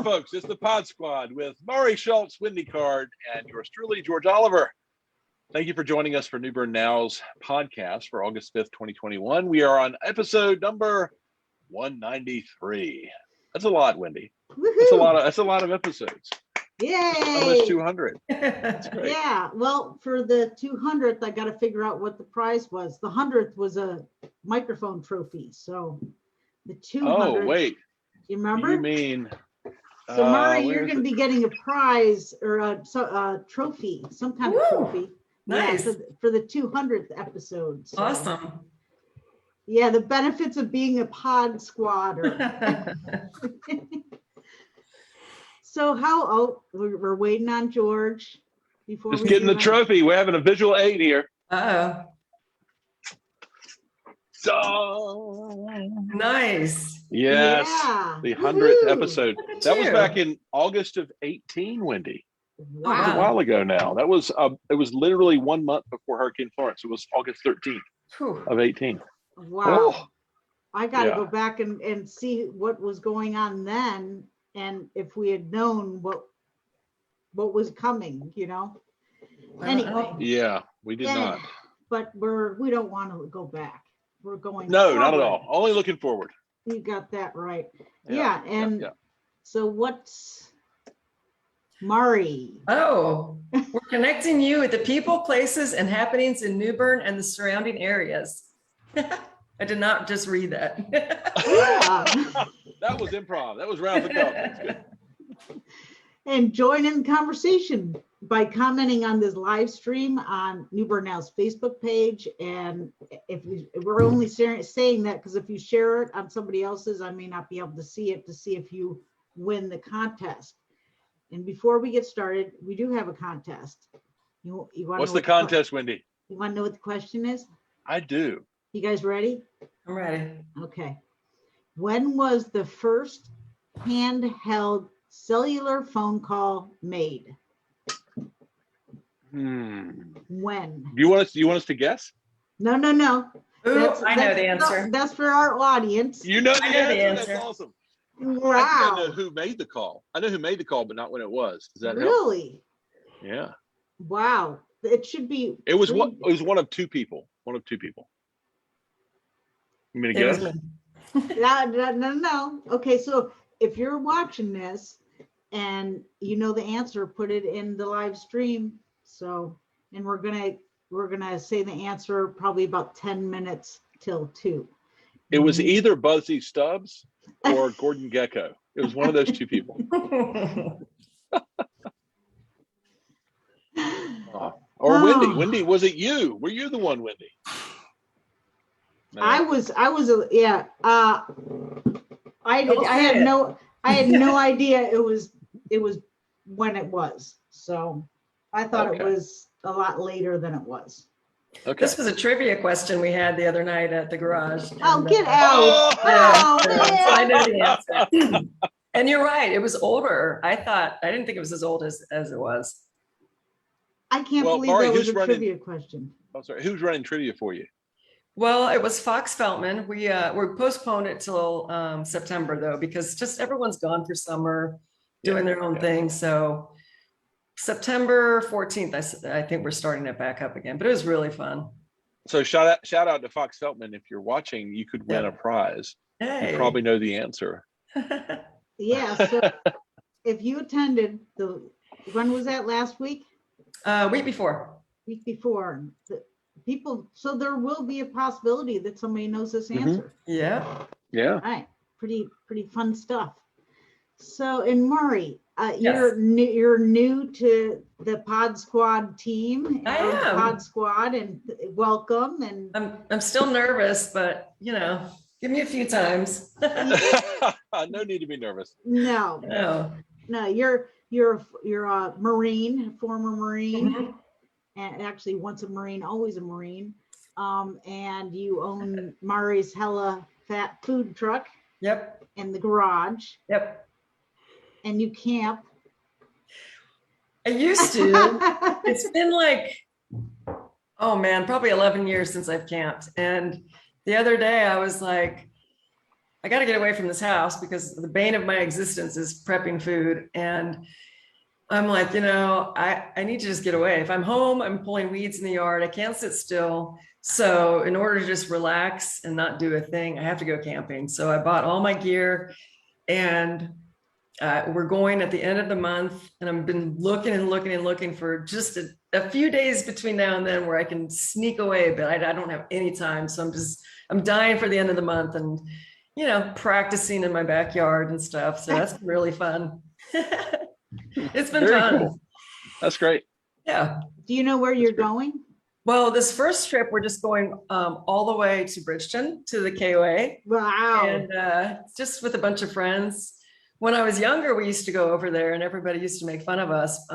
folks. It's the Podsquad with Maury Schultz, Wendy Card, and yours truly, George Oliver. Thank you for joining us for New Bern Now's podcast for August 5th, 2021. We are on episode number 193. That's a lot, Wendy. That's a lot of episodes. Yay! Almost 200. That's great. Yeah. Well, for the 200th, I got to figure out what the prize was. The 100th was a microphone trophy. So the 200th. Oh, wait. You remember? You mean? So, Maury, you're going to be getting a prize or a trophy, some kind of trophy. Nice. Yeah, for the 200th episode. So. Awesome. Yeah, the benefits of being a pod squatter. So we're waiting on George before Just getting the trophy. We're having a visual aid here. Uh-oh. So nice. Yes, yeah. the 100th episode. Look at That was you. back in August of 18, Wendy. Wow. That was a while ago now. That was it was literally 1 month before Hurricane Florence. It was August 13th Whew. of 18. Wow. Oh, I got to yeah. go back and see what was going on then, and if we had known what was coming, you know. Anyway, yeah, we did not. But we don't want to go back. We're going No, forward. not at all. Only looking forward. You got that right. Yeah, And yeah. so what's Maury? Oh, we're connecting you with the people, places, and happenings in New Bern and the surrounding areas. I did not just read that. Yeah. That was improv. That was round the cup. That's good. And join in the conversation by commenting on this live stream on New Bern Now's Facebook page. And we're only saying that because if you share it on somebody else's, I may not be able to see it to see if you win the contest. And before we get started, we do have a contest. You want What's the contest, Wendy? You want to know what the question is? I do. You guys ready? I'm ready. Okay. When was the first handheld cellular phone call made? When? Do you want us to guess? No. Ooh, I know the answer. That's for our audience. You know the I know the answer. answer. That's awesome. Wow. I know who made the call. I know who made the call, but not when it was. Does that help? Really? Yeah. Wow. It should be. It was one of two people. One of two people. You mean to It was guess? me. No. Okay, so if you're watching this and you know the answer, put it in the live stream. So, and we're gonna say the answer probably about 10 minutes till 2. It was either Buzzy Stubbs or Gordon Gecko. It was one of those two people. Or Wendy. Wendy, was it you? Were you the one, Wendy? No. I was yeah. I had no idea it was when it was. So I thought it was a lot later than it was. Okay. This was a trivia question we had the other night at the garage. Oh, and, get out. Yeah, Oh, so man. I know the answer. And you're right, it was older. I didn't think it was as old as it was. I can't Well, believe Maury, that was who's a running- trivia question. Oh, sorry. Who's running trivia for you? Well, it was Fox Feltman. We postponed it till September though, because just everyone's gone for summer, doing their own thing. So September 14th, I think we're starting it back up again, but it was really fun. So shout out to Fox Feltman. If you're watching, you could win a prize. Hey. You probably know the answer. Yeah, so if you attended when was that, last week? Week before. Week before. So there will be a possibility that somebody knows this answer. Yeah. Yeah. All right, pretty fun stuff. So, and Maury, Yes. you're new to the Podsquad team. I am. Podsquad, and welcome. And I'm still nervous, but give me a few times. No need to be nervous. no, you're a Marine, former Marine. Mhm. And actually once a Marine, always a Marine. And you own Maury's Hella Fat food truck Yep. in the garage, Yep. and you camp. I used to. It's been like, oh man, probably 11 years since I've camped. And the other day I was like, I got to get away from this house because the bane of my existence is prepping food. And I'm like, I need to just get away. If I'm home, I'm pulling weeds in the yard. I can't sit still. So in order to just relax and not do a thing, I have to go camping. So I bought all my gear, and we're going at the end of the month. And I've been looking for just a few days between now and then where I can sneak away, but I don't have any time. So I'm dying for the end of the month and, practicing in my backyard and stuff. So that's been really fun. It's been Very fun. cool. That's great. Yeah. Do you know where you're going? Well, this first trip, we're just going all the way to Bridgeton, to the KOA. Wow. And just with a bunch of friends. When I was younger, we used to go over there and everybody used to make fun of us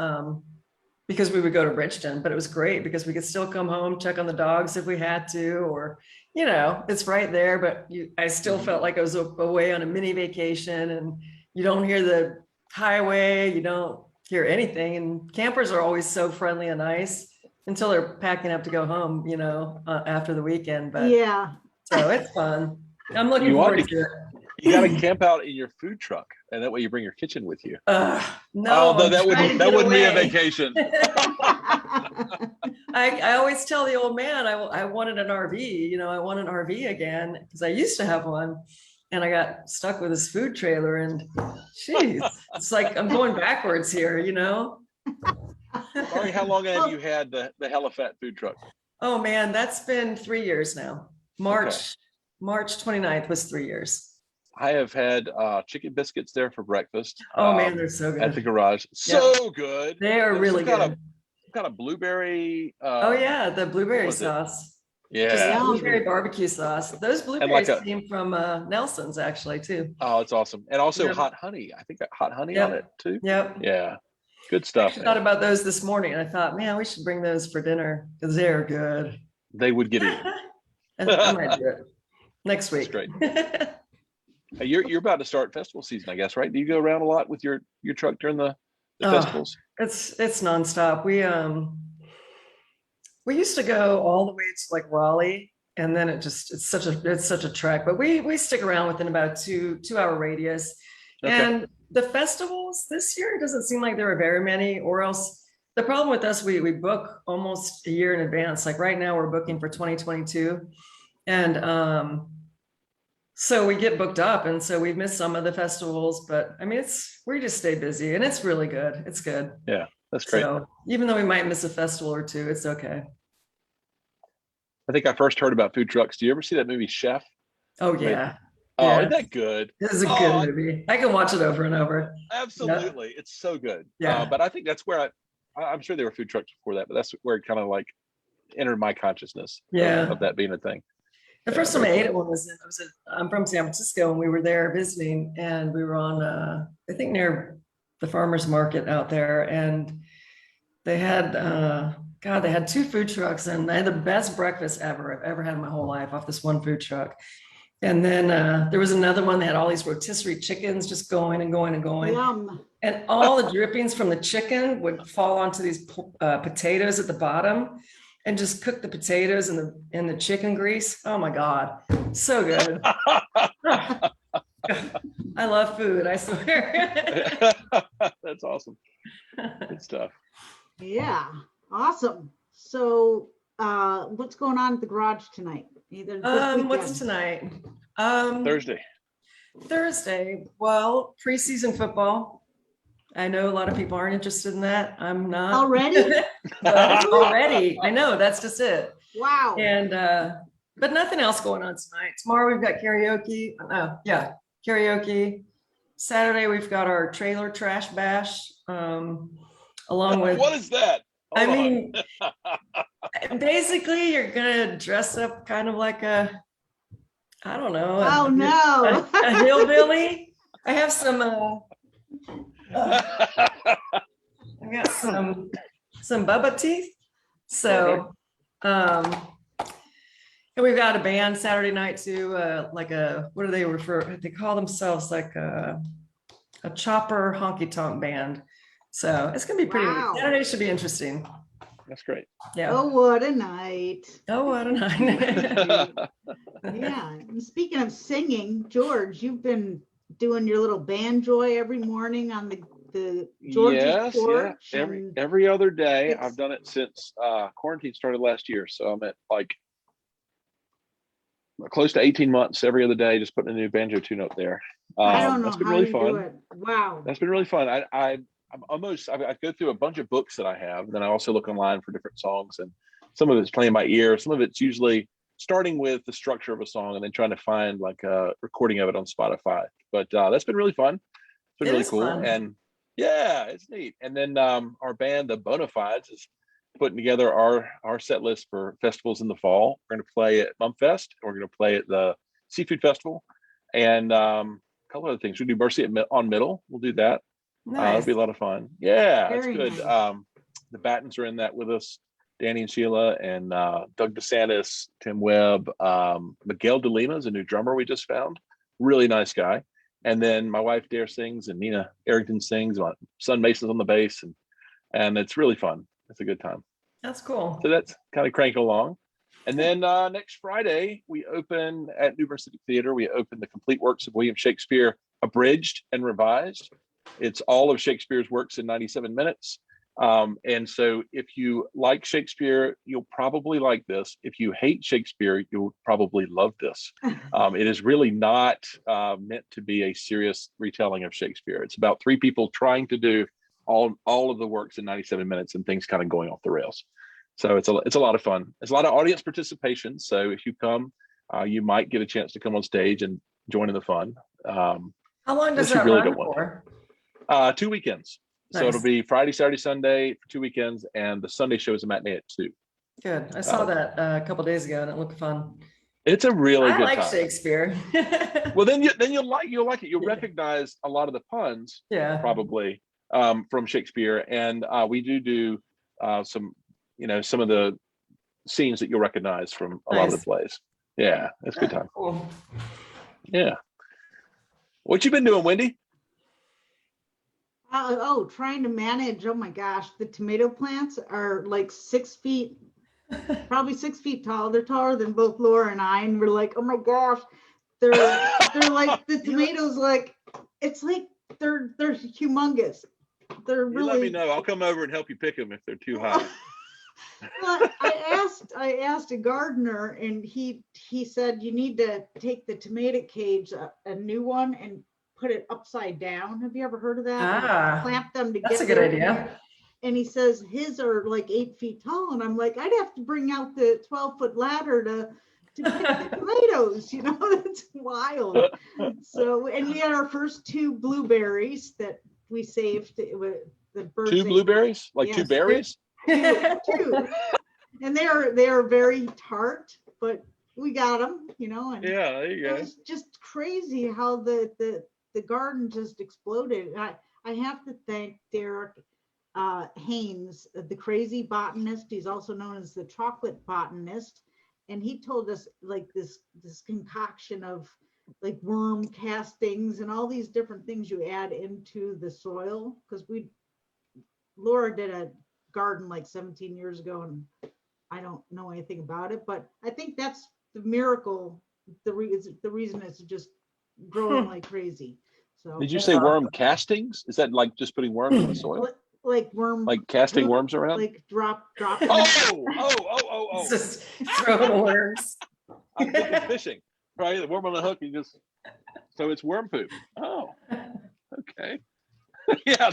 because we would go to Bridgeton, but it was great because we could still come home, check on the dogs if we had to, or, it's right there, but I still felt like I was away on a mini vacation, and you don't hear the highway, you don't hear anything. And campers are always so friendly and nice until they're packing up to go home, after the weekend. But yeah. So it's fun. I'm looking forward to it. You got to camp out in your food truck, and that way you bring your kitchen with you. No, that wouldn't be a vacation. I always tell the old man I wanted an RV. I want an RV again because I used to have one, and I got stuck with this food trailer. And geez, it's like I'm going backwards here. Mari, how long have you had the Helifat food truck? Oh man, that's been 3 years now. March 29th was 3 years. I have had chicken biscuits there for breakfast. Oh man, they're so good. At the garage. So good. They are really good. Some kind of blueberry. Oh yeah, the blueberry sauce. Yeah. Just blueberry barbecue sauce. Those blueberries came from Nelson's actually too. Oh, it's awesome. And also hot honey. I think hot honey on it too. Yep. Yeah. Good stuff. I thought about those this morning, and I thought, man, we should bring those for dinner because they're good. They would get eaten. And I might do it next week. That's great. You're about to start festival season, I guess, right? Do you go around a lot with your truck during the festivals? It's nonstop. We used to go all the way to like Raleigh, and then it's such a trek. But we stick around within about a 2-hour radius. Okay. And the festivals this year, it doesn't seem like there are very many, or else the problem with us, we book almost a year in advance. Like right now we're booking for 2022. And so we get booked up, and so we've missed some of the festivals, but I mean, we just stay busy, and it's really good. It's good. Yeah, that's great. So even though we might miss a festival or two, it's okay. I think I first heard about food trucks. Do you ever see that movie Chef? Oh yeah. Oh, yeah. isn't that good? This is a good movie. I can watch it over and over. Absolutely. Yeah. It's so good. Yeah. But I think that's where I'm sure there were food trucks before that, but that's where it kind of like entered my consciousness of that being a thing. The first time I ate it I'm from San Francisco, and we were there visiting, and we were on, I think near the farmer's market out there, and they had, they had 2 food trucks, and they had the best breakfast I've ever had in my whole life off this one food truck. And then there was another one that had all these rotisserie chickens just going and going and going. Yum. And all the drippings from the chicken would fall onto these potatoes at the bottom, and just cook the potatoes in the chicken grease. Oh my God, so good. I love food, I swear. That's awesome. Good stuff. Yeah, awesome. So what's going on at the garage tonight? What's tonight? Thursday. Well, preseason football. I know a lot of people aren't interested in that. I'm not. Already? Already. I know, that's just it. Wow. And but nothing else going on tonight. Tomorrow we've got karaoke. Karaoke. Saturday we've got our trailer trash bash. Along with what is that? Hold on. Basically you're gonna dress up kind of like a hillbilly. I have some I got some Bubba teeth. So and we've got a band Saturday night too, like what do they refer? They call themselves like a chopper honky tonk band. So it's gonna be pretty. Wow. Saturday should be interesting. That's great. Yeah. Oh, what a night. Oh, what a night. Yeah. And speaking of singing, George, you've been doing your little banjoy every morning on the George's Yes, yeah. porch. Every other day. it's- I've done it since quarantine started last year. So I'm at like close to 18 months every other day, just putting a new banjo tune up there. I don't know That's been how really you fun. do it. Wow. That's been really fun. I go through a bunch of books that I have, and then I also look online for different songs, and some of it's playing by ear. Some of it's usually starting with the structure of a song and then trying to find like a recording of it on Spotify. But that's been really fun. It's been It really is cool. fun. And yeah, it's neat. And then our band, the Bonafides, is putting together our set list for festivals in the fall. We're going to play at Mumfest. We're going to play at the Seafood Festival, and a couple other things. We do Mercy on Middle. We'll do that. Nice. It'll be a lot of fun. Yeah, it's Very good. nice. The Battens are in that with us. Danny and Sheila and Doug DeSantis, Tim Webb, Miguel De Lima is a new drummer we just found. Really nice guy. And then my wife Dare sings and Nina Arrington sings. My son Mason's on the bass, and it's really fun. It's a good time. That's cool. So that's kind of cranking along. And then next Friday, we open at New Bern Civic Theater. We open the complete works of William Shakespeare, abridged and revised. It's all of Shakespeare's works in 97 minutes. And so if you like Shakespeare, you'll probably like this. If you hate Shakespeare, you'll probably love this. It is really not meant to be a serious retelling of Shakespeare. It's about three people trying to do all of the works in 97 minutes and things kind of going off the rails. So it's a lot of fun. It's a lot of audience participation. So if you come, you might get a chance to come on stage and join in the fun. How long does you that really run don't want for? 2 weekends. So Nice. it'll be Friday, Saturday, Sunday for 2 weekends, and the Sunday show is a matinee at 2. Good. I saw that a couple days ago and it looked fun. It's a really I good like time. Shakespeare. Well, then you'll like it. You'll Yeah. recognize a lot of the puns Yeah. probably from Shakespeare, and we do some some of the scenes that you'll recognize from a lot of the Nice. plays. Yeah, it's a good time. Cool. Yeah. What you been doing, Wendy? Trying to manage. Oh my gosh, the tomato plants are like 6 feet, probably 6 feet tall. They're taller than both Laura and I, and we're like, oh my gosh, they're like the tomatoes. Like it's like they're humongous. They're You let me really. know. I'll come over and help you pick them if they're too high. Well, I asked a gardener, and he said you need to take the tomato cage, a new one, and put it upside down. Have you ever heard of that? Ah, Clamp them together. that's a good idea. And he says his are like 8 feet tall, and I'm like, I'd have to bring out the 12-foot ladder to pick the tomatoes. That's wild. So, and we had our first 2 blueberries that we saved. The birds 2 ate. blueberries, like 2 Yes. berries. Two. And they are very tart, but we got them, and Yeah, there you it go. was just crazy how the garden just exploded. I have to thank Derek Haynes, the crazy botanist. He's also known as the chocolate botanist, and he told us like this concoction of like worm castings and all these different things you add into the soil, because Laura did a garden like 17 years ago, and I don't know anything about it, but I think that's the miracle. The reason it's just growing like crazy. So Did you say worm castings? Is that like just putting worms in the soil? like worm, Like casting worms around? like drop. Oh. Just throwing worms. I'm thinking fishing, right? The worm on the hook, so it's worm poop. Oh, okay. Yeah,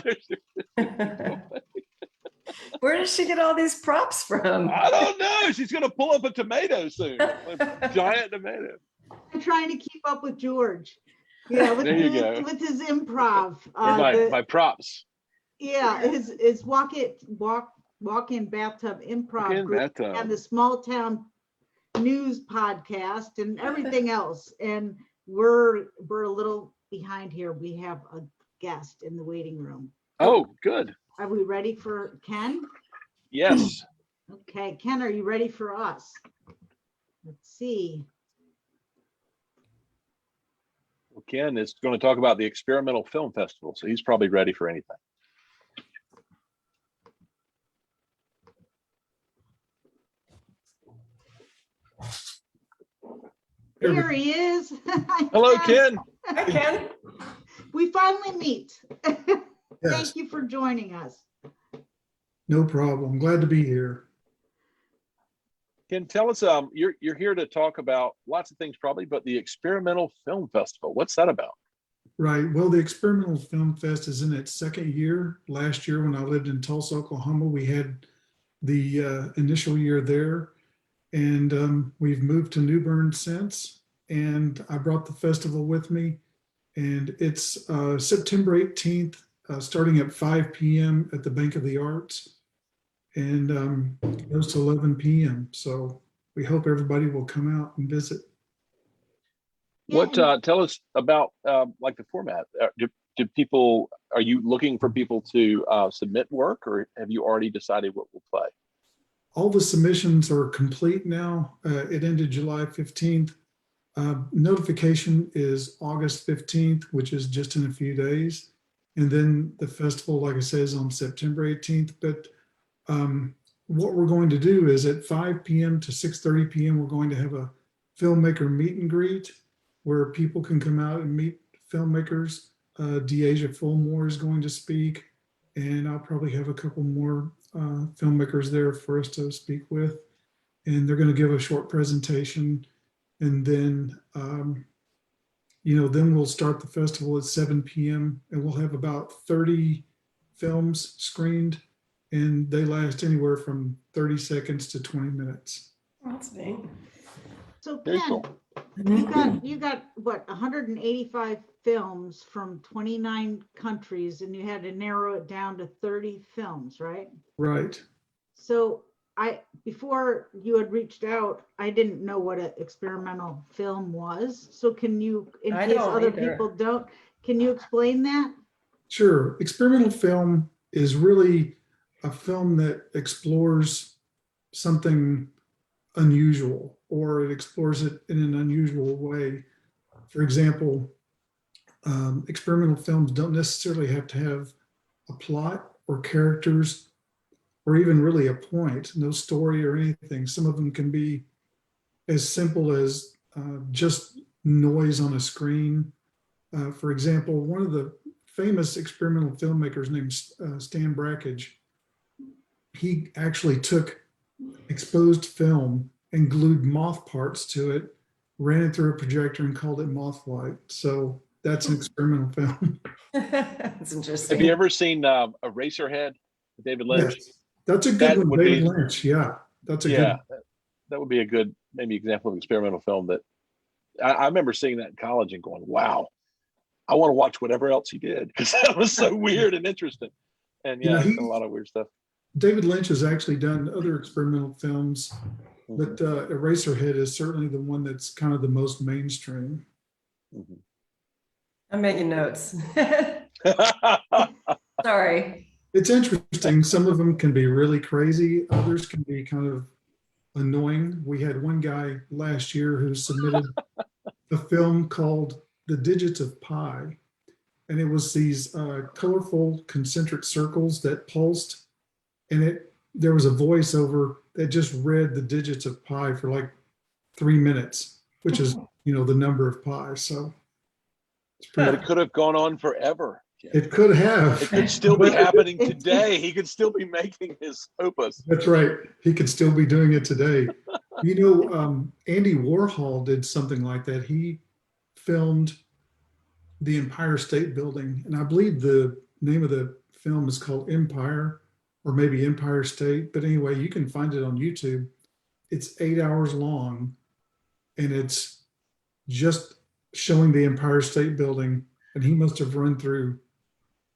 Where does she get all these props from? I don't know. She's gonna pull up a tomato soon, a giant tomato. I'm trying to keep up with George. Yeah, with There you go. with his improv. My props. Yeah, his walk-in bathtub improv Walk-in group bathtub. and the small town news podcast and everything else. And we're a little behind here. We have a guest in the waiting room. Oh, good. Are we ready for Ken? Yes. Okay, Ken, are you ready for us? Let's see. Well, Ken is going to talk about the Experimental Film Festival, so he's probably ready for anything. There he is. Hello, Ken. Hi, Ken. We finally meet. Yes, Thank you for joining us. no problem. Glad to be here. Ken, tell us, you're here to talk about lots of things probably, but the Experimental Film Festival, what's that about? Right. Well, the Experimental Film Fest is in its second year. Last year, when I lived in Tulsa, Oklahoma, we had the initial year there, and we've moved to New Bern since. And I brought the festival with me, and it's September 18th, starting at 5 p.m. at the Bank of the Arts, and goes to 11 p.m. So we hope everybody will come out and visit. What tell us about like the format? Do people, are you looking for people to submit work, or have you already decided what we'll play? All the submissions are complete now. It ended July 15th. Notification is August 15th, which is just in a few days. And then the festival, like I said, is on September 18th. But what we're going to do is at 5 p.m. to 6:30 p.m., we're going to have a filmmaker meet and greet where people can come out and meet filmmakers. Deasia Fulmore is going to speak, and I'll probably have a couple more filmmakers there for us to speak with. And they're going to give a short presentation. And then, then we'll start the festival at 7 p.m. and we'll have about 30 films screened, and they last anywhere from 30 seconds to 20 minutes. Oh, that's neat. So Very Ken, cool. you got what, 185 films from 29 countries, and you had to narrow it down to 30 films, right? Right. So before you had reached out, I didn't know what an experimental film was. So can you, in I case don't other either. people don't, can you explain that? Sure. Experimental film is really a film that explores something unusual, or it explores it in an unusual way. For example, experimental films don't necessarily have to have a plot or characters or even really a point, no story or anything. Some of them can be as simple as just noise on a screen. For example, one of the famous experimental filmmakers named Stan Brakhage, he actually took exposed film and glued moth parts to it, ran it through a projector and called it Mothlight. So that's an experimental film. That's interesting. Have you ever seen Eraserhead, David Lynch? Yes, that's a good That one, would David be- Lynch. Yeah, that's a Yeah, good. that would be a good maybe example of experimental film that I remember seeing that in college and going, wow, I want to watch whatever else he did, because that was so weird and interesting. And You know, yeah, he's done a lot of weird stuff. David Lynch has actually done other experimental films, Mhm. but Eraserhead is certainly the one that's kind of the most mainstream. Mhm. I'm making notes. Sorry. It's interesting. Some of them can be really crazy. Others can be kind of annoying. We had one guy last year who submitted a film called The Digits of Pi. And it was these colorful concentric circles that pulsed. And there was a voiceover that just read the digits of pi for like 3 minutes, which is, the number of pi. So it's But pretty, it could have gone on forever. it could have. It could still be But- happening today. He could still be making his opus. That's right. He could still be doing it today. Andy Warhol did something like that. He filmed the Empire State Building, and I believe the name of the film is called Empire, or maybe Empire State. But anyway, you can find it on YouTube. It's 8 hours long, and it's just showing the Empire State Building. And he must have run through,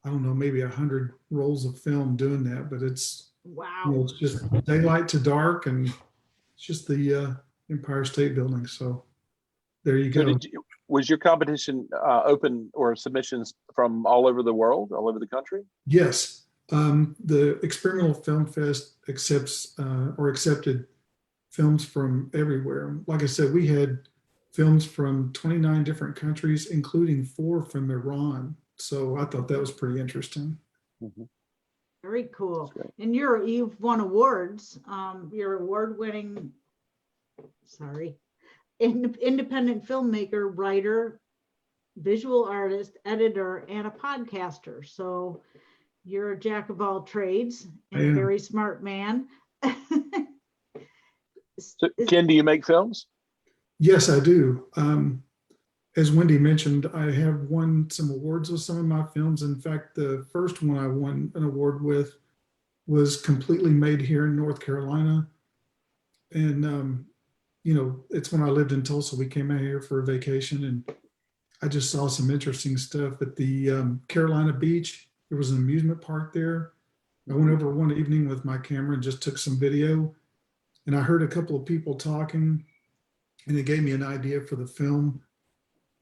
I don't know, maybe 100 rolls of film doing that. But it's Wow. it's just daylight to dark, and it's just the Empire State Building. So there you So go. was your competition open, or submissions from all over the world, all over the country? Yes. The Experimental Film Fest accepted films from everywhere. Like I said, we had films from 29 different countries, including 4 from Iran. So I thought that was pretty interesting. Mhm. Very cool. That's great. And you've won awards. You're award-winning, independent filmmaker, writer, visual artist, editor, and a podcaster. So you're a jack of all trades and a very smart man. So, Ken, do you make films? Yes, I do. As Wendy mentioned, I have won some awards with some of my films. In fact, the first one I won an award with was completely made here in North Carolina. And, it's when I lived in Tulsa. We came out here for a vacation, and I just saw some interesting stuff at the Carolina Beach. There was an amusement park there. I went over one evening with my camera and just took some video. And I heard a couple of people talking, and it gave me an idea for the film.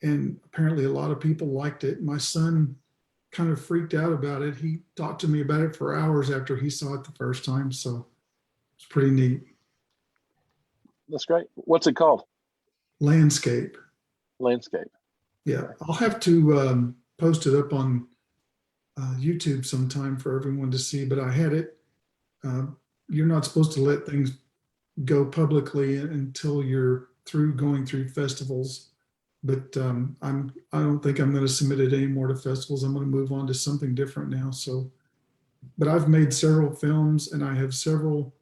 And apparently a lot of people liked it. My son kind of freaked out about it. He talked to me about it for hours after he saw it the first time. So it's pretty neat. That's great. What's it called? Landscape. Landscape. Yeah, I'll have to post it up on YouTube sometime for everyone to see, but I had it. You're not supposed to let things go publicly until you're going through festivals. But I don't think I'm going to submit it anymore to festivals. I'm going to move on to something different now. So, but I've made several films, and I have several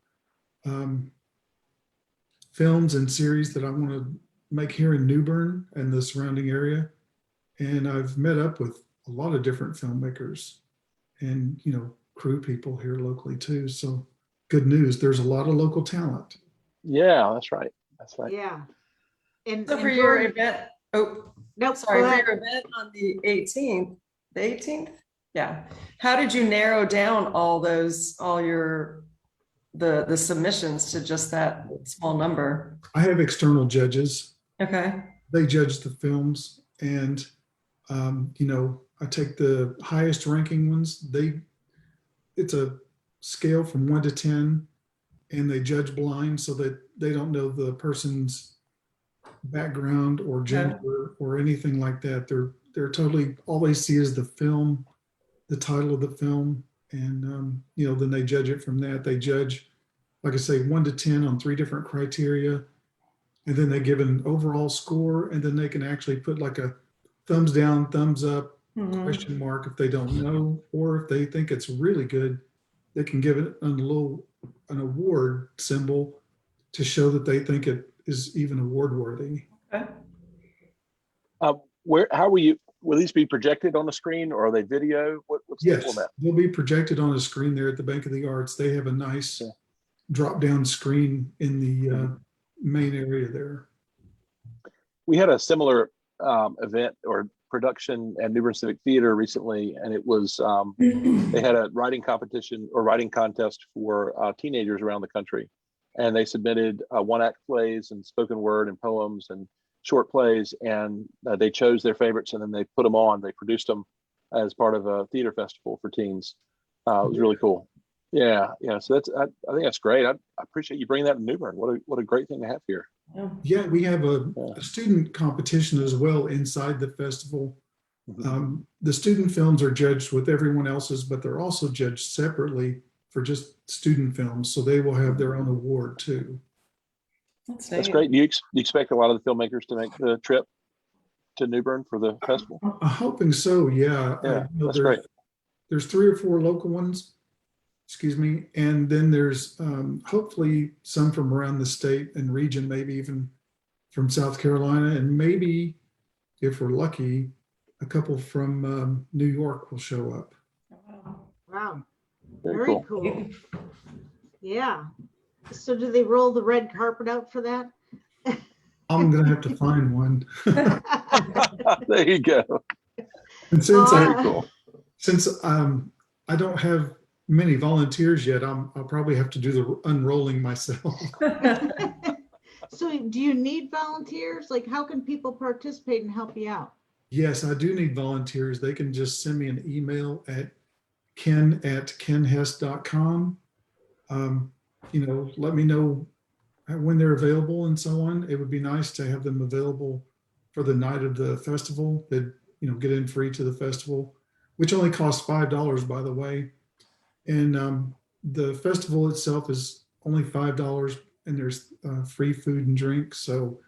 films and series that I want to make here in New Bern and the surrounding area. And I've met up with a lot of different filmmakers and, crew people here locally too. So good news. There's a lot of local talent. Yeah, that's right. That's right. Yeah. And So for your event, for your event on the 18th, Yeah. How did you narrow down the submissions to just that small number? I have external judges. Okay. They judge the films, and I take the highest ranking ones. It's a scale from 1 to 10, and they judge blind so that they don't know the person's background or gender or anything like that. They're totally, all they see is the film, the title of the film, and then they judge it from that. They judge, like I say, 1 to 10 on 3 different criteria, and then they give an overall score, and then they can actually put like a thumbs down, thumbs up, question mark if they don't know, or if they think it's really good, they can give it an award symbol to show that they think it is even award worthy. Okay. How will these be projected on the screen, or are they video? What's the Yes, format? they'll be projected on a screen there at the Bank of the Arts. They have a nice drop-down screen in the main area there. We had a similar event or production at New Bern Civic Theater recently, and it was they had a writing competition or writing contest for teenagers around the country, and they submitted one-act plays and spoken word and poems and short plays, and they chose their favorites, and then they put them on. They produced them as part of a theater festival for teens. It was really cool. Yeah. So I think that's great. I appreciate you bringing that to New Bern. What a great thing to have here. Yeah, we have a student competition as well inside the festival. The student films are judged with everyone else's, but they're also judged separately for just student films. So they will have their own award too. That's great. Do you expect a lot of the filmmakers to make the trip to New Bern for the festival? I'm hoping so. Yeah. That's great. There's 3 or 4 local ones. Excuse me. And then there's hopefully some from around the state and region, maybe even from South Carolina, and maybe, if we're lucky, a couple from New York will show up. Wow. Very cool. Yeah. So do they roll the red carpet out for that? I'm going to have to find one. There you go. And since I don't have many volunteers yet, I'll probably have to do the unrolling myself. So do you need volunteers? Like, how can people participate and help you out? Yes, I do need volunteers. They can just send me an email at ken@kenhess.com. Let me know when they're available and so on. It would be nice to have them available for the night of the festival. They'd, get in free to the festival, which only costs $5, by the way. And the festival itself is only $5, and there's free food and drink. So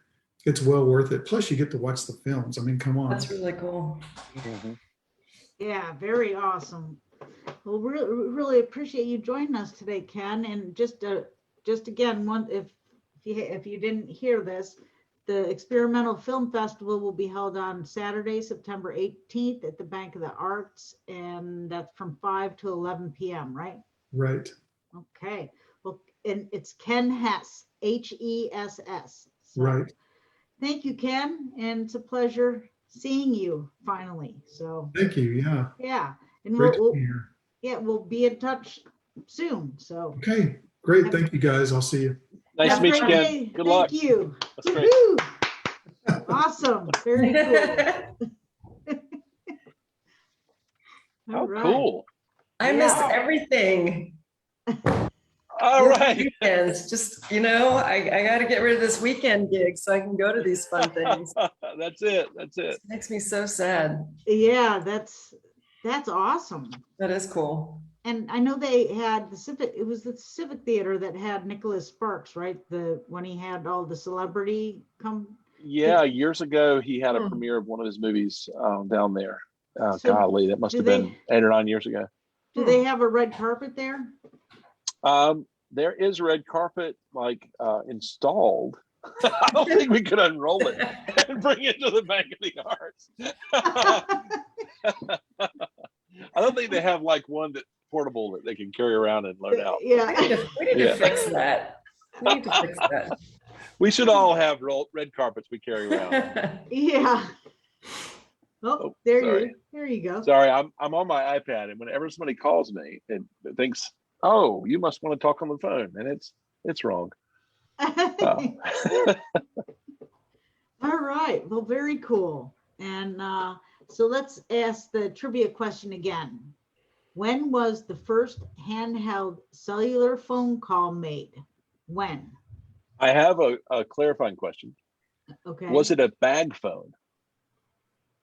it's well worth it. Plus, you get to watch the films. I mean, come on. That's really cool. Yeah, very awesome. Well, really appreciate you joining us today, Ken. And just again, if you didn't hear this, the Experimental Film Festival will be held on Saturday, September 18th at the Bank of the Arts, and that's from 5 to 11 p.m., right? Right. Okay. Well, and it's Ken Hess, Hess. So, Right. thank you, Ken, and it's a pleasure seeing you finally. So Thank you. Yeah. yeah, and Great to be here. we'll be in touch soon. So Okay. Great. Thank you, guys. I'll see you. Nice have to a meet you, great Ken. day. Good luck. Thank you. That's great. Woohoo! Awesome. Very cool. Oh, All right. cool. I missed Yeah. everything. All right. Weekends, just, I got to get rid of this weekend gig so I can go to these fun things. That's it. That's it. It makes me so sad. Yeah, that's awesome. That is cool. And I know they had it was the Civic Theater that had Nicholas Sparks, right? When he had all the celebrity come. Yeah, years ago, he had a premiere of one of his movies down there. So Golly, that must have been 8 or 9 years ago. Do they have a red carpet there? There is red carpet installed. I don't think we could unroll it and bring it to the Bank of the Arts. I don't think they have one that's portable that they can carry around and load out. Yeah. We need to fix that. We need to fix that. We should all have red carpets we carry around. Yeah. Oh, sorry. there you go. Sorry, I'm on my iPad, and whenever somebody calls me, it thinks, "Oh, you must want to talk on the phone," and it's wrong. All right. Well, very cool. And so let's ask the trivia question again. When was the first handheld cellular phone call made? When? I have a clarifying question. Okay. Was it a bag phone?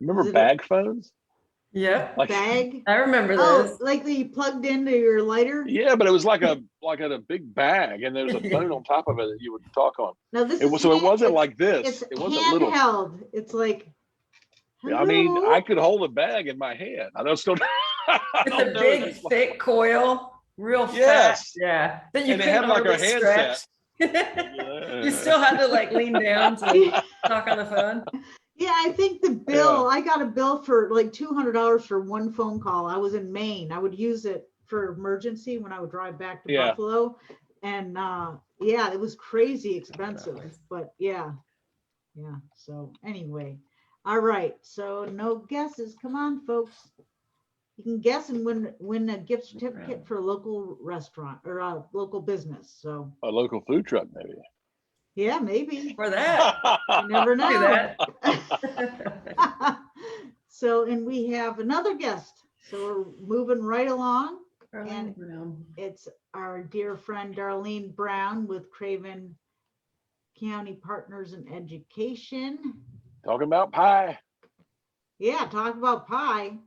Remember Was it bag phones? Yep. bag? I remember Oh, this. like the plugged into your lighter? Yeah, but it was like a big bag, and there was a phone on top of it that you would talk on. Now this It was so it wasn't like this. It's It wasn't little. handheld. It's like. I mean, hello? I could hold a bag in my hand. I don't still. It's a big, thick coil, real Yes. fast. Yeah. That you And it had couldn't like a hardly handset. stretch. You still had to lean down to talk on the phone. Yeah, I think the bill, I got a bill for like $200 for one phone call. I was in Maine. I would use it for emergency when I would drive back to Buffalo. And yeah, it was crazy expensive, but yeah. So anyway, all right. So no guesses. Come on, folks. You can guess and win a gift certificate for a local restaurant or a local business. So A local food truck, maybe. yeah, maybe. For that. You never Do know. that. So, and we have another guest. So we're moving right along. And it's our dear friend Darlene Brown with Craven County Partners in Education. Talking about pie. Yeah, talk about pie.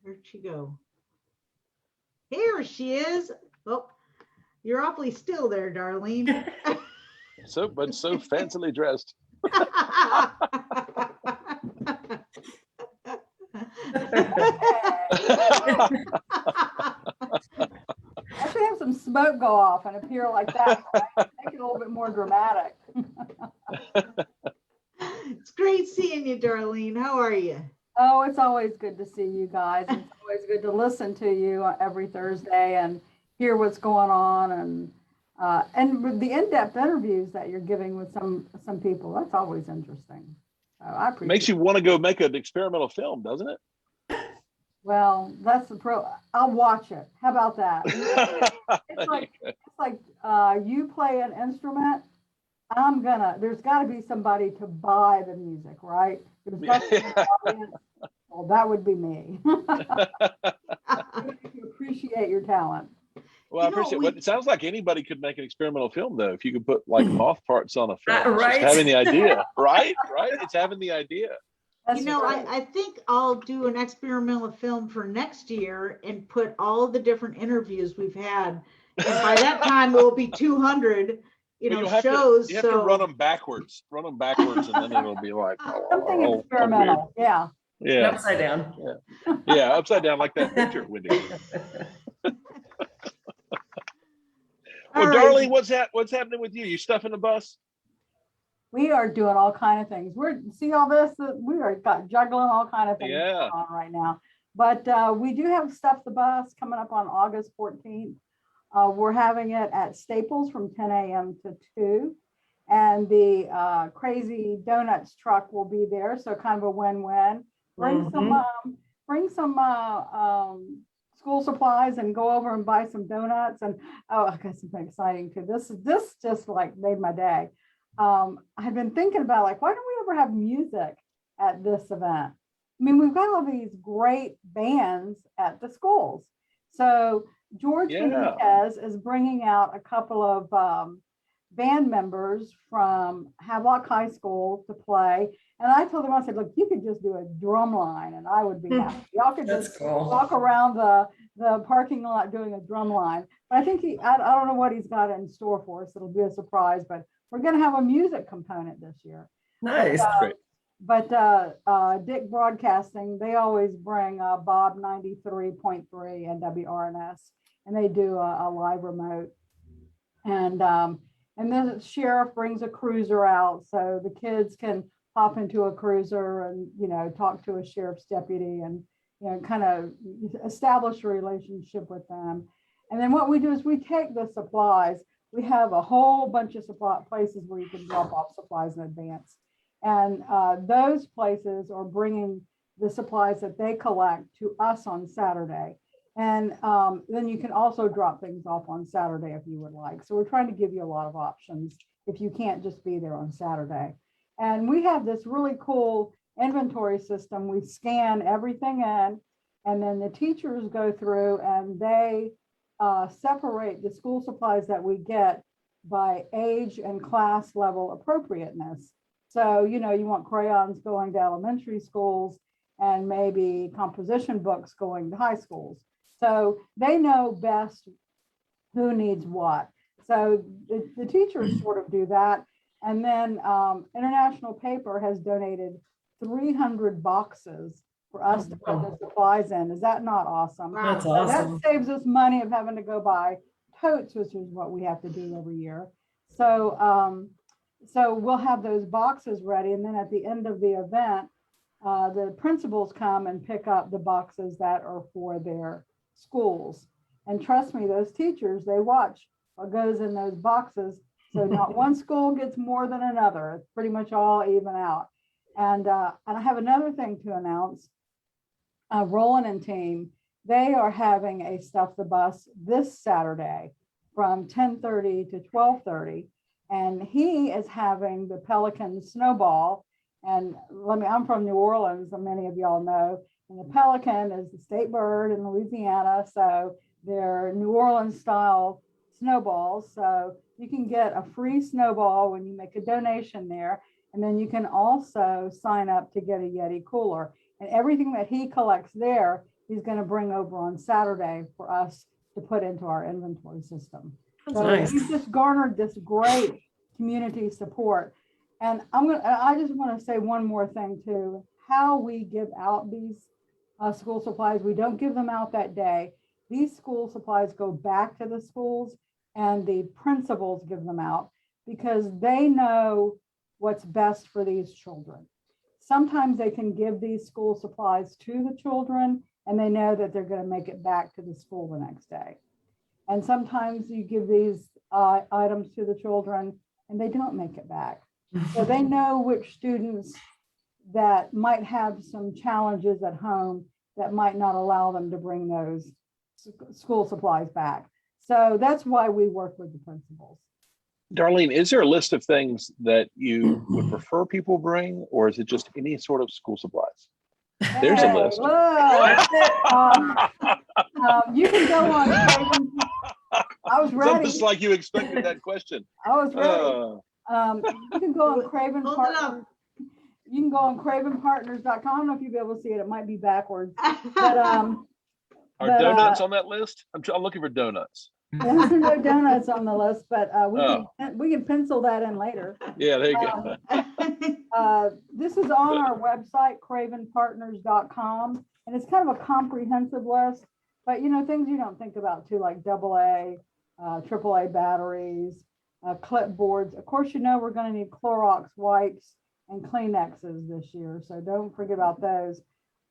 Where'd she go? Here she is. Oh, you're awfully still there, Darlene. So fancily dressed. I should have some smoke go off and appear like that. Right? Make it a little bit more dramatic. It's great seeing you, Darlene. How are you? Oh, it's always good to see you guys. It's always good to listen to you every Thursday and hear what's going on, and with the in-depth interviews that you're giving with some people. That's always interesting. So I appreciate Makes you want to go make an experimental film, doesn't it? Well, that's the pro. I'll watch it. How about that? It's like you play an instrument. There's got to be somebody to buy the music, right? There's got to be an audience. Well, that would be me. You appreciate your talent. Well, I appreciate it. It sounds like anybody could make an experimental film, though, if you could put moth parts on a film. Right. Just having the idea, right? It's having the idea. That's I think I'll do an experimental film for next year and put all the different interviews we've had And by that time, it will be 200, Well, you'll have shows. You have to run them backwards, and then it'll be like Something weird. experimental, yeah. Yeah, Upside down. yeah, upside down like that picture, Wendy. Well, All right. Darlene, what's happening with you? You stuffing the bus? We are doing all kind of things. See all this? We are juggling all kind of things Yeah. going on right now. But we do have Stuff the Bus coming up on August 14th. We're having it at Staples from 10 a.m. to 2. And the Crazy Donuts truck will be there. So kind of a win-win. Bring some school supplies and go over and buy some donuts. And I got something exciting too. This just like made my day. I've been thinking about like, why don't we ever have music at this event? I mean, we've got all these great bands at the schools. So George Benitez is bringing out a couple of band members from Havelock High School to play. And I told him, I said, look, you could just do a drum line and I would be happy. Y'all could just walk around the parking lot doing a drum line. But I think I don't know what he's got in store for us. It'll be a surprise, but we're going to have a music component this year. Nice. But Dick Broadcasting, they always bring Bob 93.3 and WRNS, and they do a live remote. And then the sheriff brings a cruiser out, so the kids can hop into a cruiser and talk to a sheriff's deputy and kind of establish a relationship with them. And then what we do is we take the supplies. We have a whole bunch of places where you can drop off supplies in advance. And those places are bringing the supplies that they collect to us on Saturday. And then you can also drop things off on Saturday if you would like. So we're trying to give you a lot of options if you can't just be there on Saturday. And we have this really cool inventory system. We scan everything in, and then the teachers go through and they separate the school supplies that we get by age and class level appropriateness. So, you want crayons going to elementary schools and maybe composition books going to high schools. So they know best who needs what. So the teachers sort of do that. And then International Paper has donated 300 boxes for us to put the supplies in. Is that not awesome? That's awesome. That saves us money of having to go buy totes, which is what we have to do every year. So so we'll have those boxes ready. And then at the end of the event, the principals come and pick up the boxes that are for their schools. And trust me, those teachers, they watch what goes in those boxes. So not one school gets more than another. It's pretty much all even out. And I have another thing to announce. Roland and team, they are having a Stuff the Bus this Saturday from 10:30 to 12:30. And he is having the Pelican Snowball. And I'm from New Orleans, and many of y'all know. And the pelican is the state bird in Louisiana. So they're New Orleans style snowballs. So you can get a free snowball when you make a donation there. And then you can also sign up to get a Yeti cooler. And everything that he collects there, he's going to bring over on Saturday for us to put into our inventory system. That's So nice. he's just garnered this great community support. And I just want to say one more thing too. How we give out these school supplies, we don't give them out that day. These school supplies go back to the schools and the principals give them out because they know what's best for these children. Sometimes they can give these school supplies to the children and they know that they're going to make it back to the school the next day. And sometimes you give these items to the children and they don't make it back. So they know which students that might have some challenges at home that might not allow them to bring those school supplies back. So that's why we work with the principals. Darlene, is there a list of things that you would prefer people bring, or is it just any sort of school supplies? There's a list. Look, you can go on Craven. I was ready. It's like you expected that question. I was ready. You can go on Craven Partners. You can go on cravenpartners.com. I don't know if you'll be able to see it. It might be backwards. But Are donuts on that list? I'm looking for donuts. There's no donuts on the list, but Oh. we can pencil that in later. Yeah, there you go. This is on our website, cravenpartners.com, and it's kind of a comprehensive list. But things you don't think about too, like AA, AAA batteries, clipboards. Of course, we're going to need Clorox wipes and Kleenexes this year, so don't forget about those.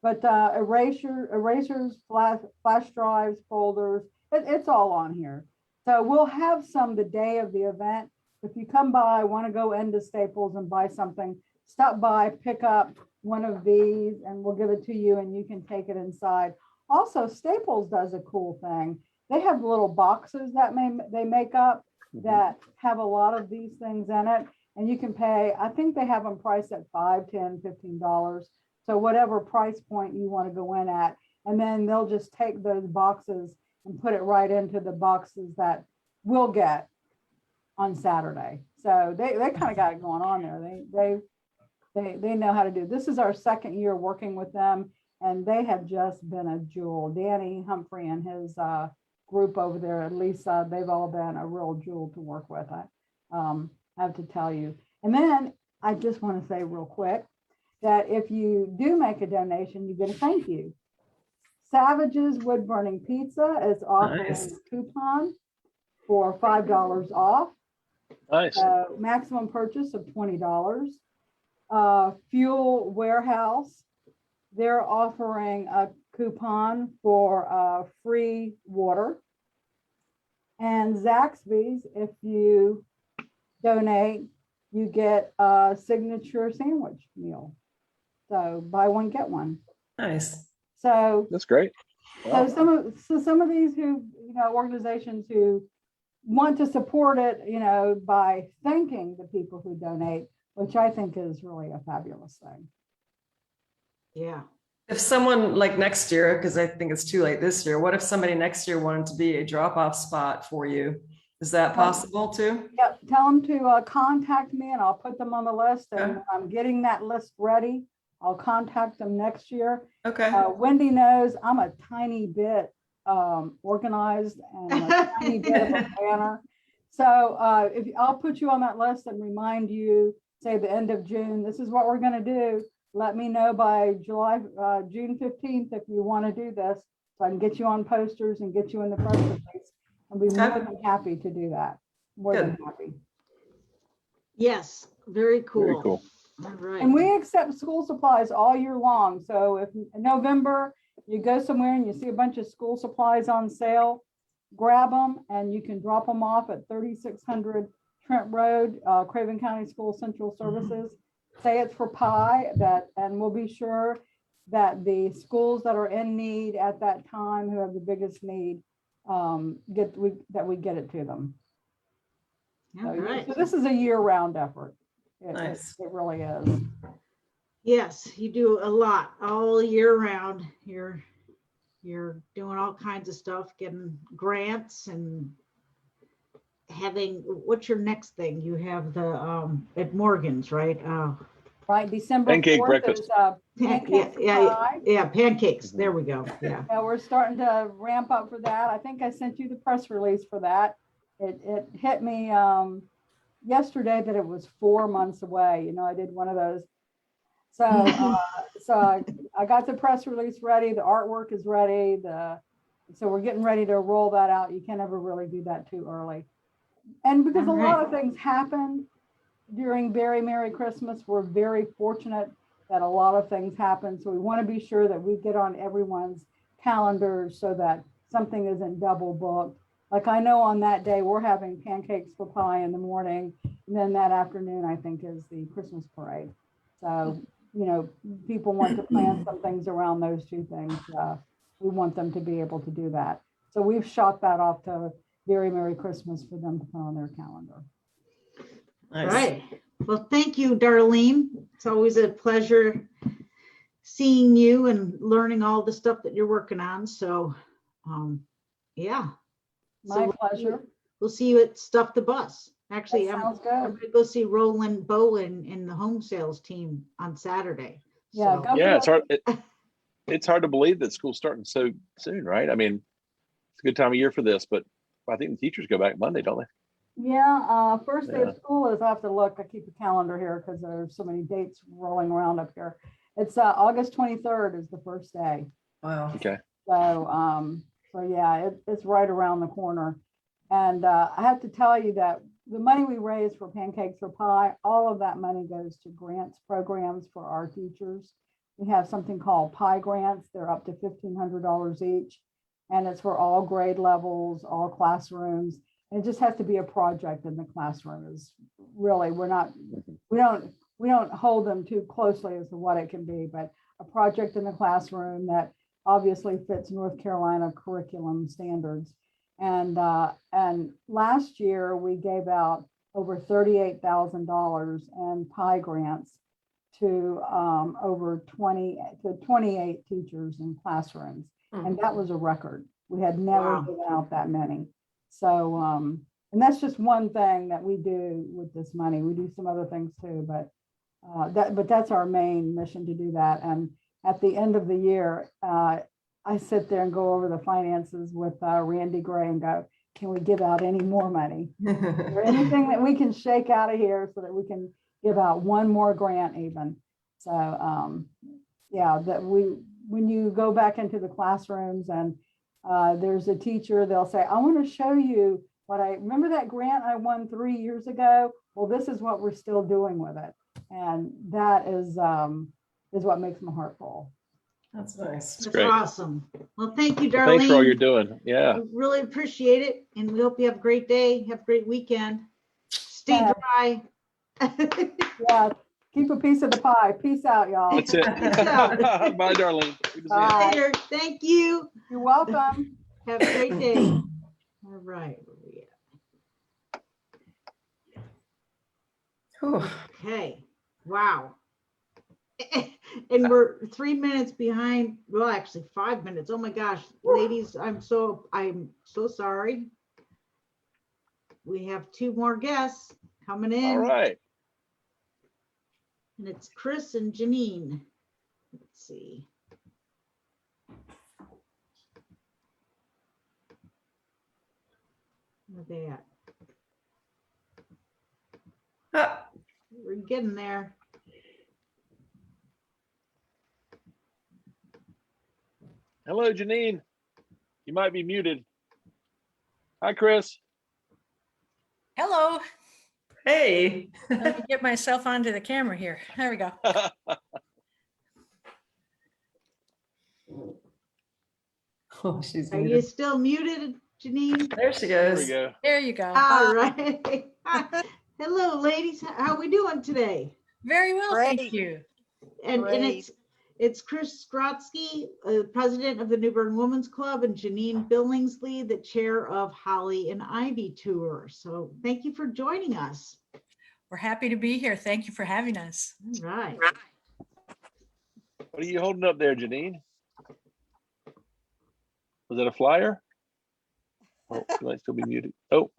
But erasers, flash drives, folders, it's all on here. So we'll have some the day of the event. If you come by, want to go into Staples and buy something, stop by, pick up one of these, and we'll give it to you, and you can take it inside. Also, Staples does a cool thing. They have little boxes that they make up that have a lot of these things in it, and you can pay. I think they have them priced at $5, $10, $15. So whatever price point you want to go in at, and then they'll just take those boxes and put it right into the boxes that we'll get on Saturday. So they kind of got it going on there. They know how to do it. This is our second year working with them, and they have just been a jewel. Danny Humphrey and his group over there, at Lisa, they've all been a real jewel to work with. I have to tell you. And then I just want to say real quick that if you do make a donation, you get a thank you. Savage's Wood Burning Pizza is offering a coupon for $5 off. Nice. Maximum purchase of $20. Fuel Warehouse, they're offering a coupon for free water. And Zaxby's, if you donate, you get a signature sandwich meal. So buy one, get one. Nice. So That's great. Wow. so some of these organizations who want to support it, by thanking the people who donate, which I think is really a fabulous thing. Yeah. If someone like next year, because I think it's too late this year, what if somebody next year wanted to be a drop-off spot for you? Is that possible too? Yep. Tell them to contact me, and I'll put them on the list. And I'm getting that list ready. I'll contact them next year. Okay. Wendy knows I'm a tiny bit organized and a tiny bit of a planner. So if I'll put you on that list and remind you, say the end of June, this is what we're going to do. Let me know by June 15th if you want to do this, so I can get you on posters and get you in the press release. I'll be more than happy to do that. More than happy. Yes, very cool. Very cool. All right. And we accept school supplies all year long. So if in November you go somewhere and you see a bunch of school supplies on sale, grab them and you can drop them off at 3600 Trent Road, Craven County School Central Services. Say it's for pie, and we'll be sure that the schools that are in need at that time, who have the biggest need, we get it to them. All right. So this is a year-round effort. Nice. It really is. Yes, you do a lot all year round. You're doing all kinds of stuff, getting grants and what's your next thing? You have the at Morgan's, right? Right, December Pancake 4th breakfast. is pancakes and pie. Yeah, pancakes. There we go. Yeah. Yeah, we're starting to ramp up for that. I think I sent you the press release for that. It hit me yesterday that it was 4 months away. I did one of those. So I got the press release ready. The artwork is ready. So we're getting ready to roll that out. You can't ever really do that too early. And because a lot of things happened during Very Merry Christmas, we're very fortunate that a lot of things happen. So we want to be sure that we get on everyone's calendars so that something isn't double booked. Like I know on that day, we're having pancakes for pie in the morning. And then that afternoon, I think, is the Christmas parade. So, people want to plan some things around those two things. We want them to be able to do that. So we've shot that off to Very Merry Christmas for them to put on their calendar. Nice. All right. Well, thank you, Darlene. It's always a pleasure seeing you and learning all the stuff that you're working on. So, yeah. My pleasure. We'll see you at Stuff the Bus. Actually, I'm sounds going good. to go see Roland Bowen and the home sales team on Saturday. Yeah, So, go Yeah, for it's hard. It's hard to believe that school's starting so soon, right? I mean, it's a good time of year for this, but I think the teachers go back Monday, don't they? Yeah, first day Yeah. of school is, I have to look, I keep a calendar here because there's so many dates rolling around up here. It's August 23rd is the first day. Wow. Okay. So yeah, it's right around the corner. And I have to tell you that the money we raise for Pancakes for Pie, all of that money goes to grants programs for our teachers. We have something called Pie Grants. They're up to $1,500 each. And it's for all grade levels, all classrooms. And it just has to be a project in the classroom. Is really, we don't hold them too closely as to what it can be, but a project in the classroom that obviously fits North Carolina curriculum standards. And last year we gave out over $38,000 in Pie Grants to over 28 teachers in classrooms. And that was a record. We had never given out that many. So, and that's just one thing that we do with this money. We do some other things too, but that's our main mission, to do that. And at the end of the year, I sit there and go over the finances with Randy Gray and go, can we give out any more money? Is there anything that we can shake out of here so that we can give out one more grant even? So yeah, when you go back into the classrooms and there's a teacher, they'll say, I want to show you what remember that grant I won 3 years ago? Well, this is what we're still doing with it. And that is what makes my heart full. That's nice. That's great. Awesome. Well, thank you, Well, Darlene. thanks for all you're doing. Yeah. We really appreciate it. And we hope you have a great day. Have a great weekend. Stay Yeah. dry. Yeah, keep a piece of the pie. Peace out, y'all. That's it. out. Bye, Darlene. Good to see you. Bye. Later. Thank you. You're welcome. Have a great day. All right. Where we at? Whew. Okay. Wow. And we're 3 minutes behind. Well, actually 5 minutes. Oh my gosh, ladies, I'm so sorry. We have 2 more guests coming in. All right. And it's Chris and Jeaninne. Let's see. Where are they at? Ah, We're getting there. Hello, Jeaninne. You might be muted. Hi, Chris. Hello. hey. Let me get myself onto the camera here. There we go. Oh, she's Are you muted. still muted, Jeaninne? There she There we goes. go. There you go. All right. Hello, ladies. How we doing today? Very well, Great. thank you. And Great. it's Chris Skrotsky, president of the New Bern Women's Club, and Jeaninne Billingsley, the chair of Holly and Ivy Tour. So thank you for joining us. We're happy to be here. Thank you for having us. All right. What are you holding up there, Jeaninne? Was that a flyer? Oh, you might still be muted. Oh,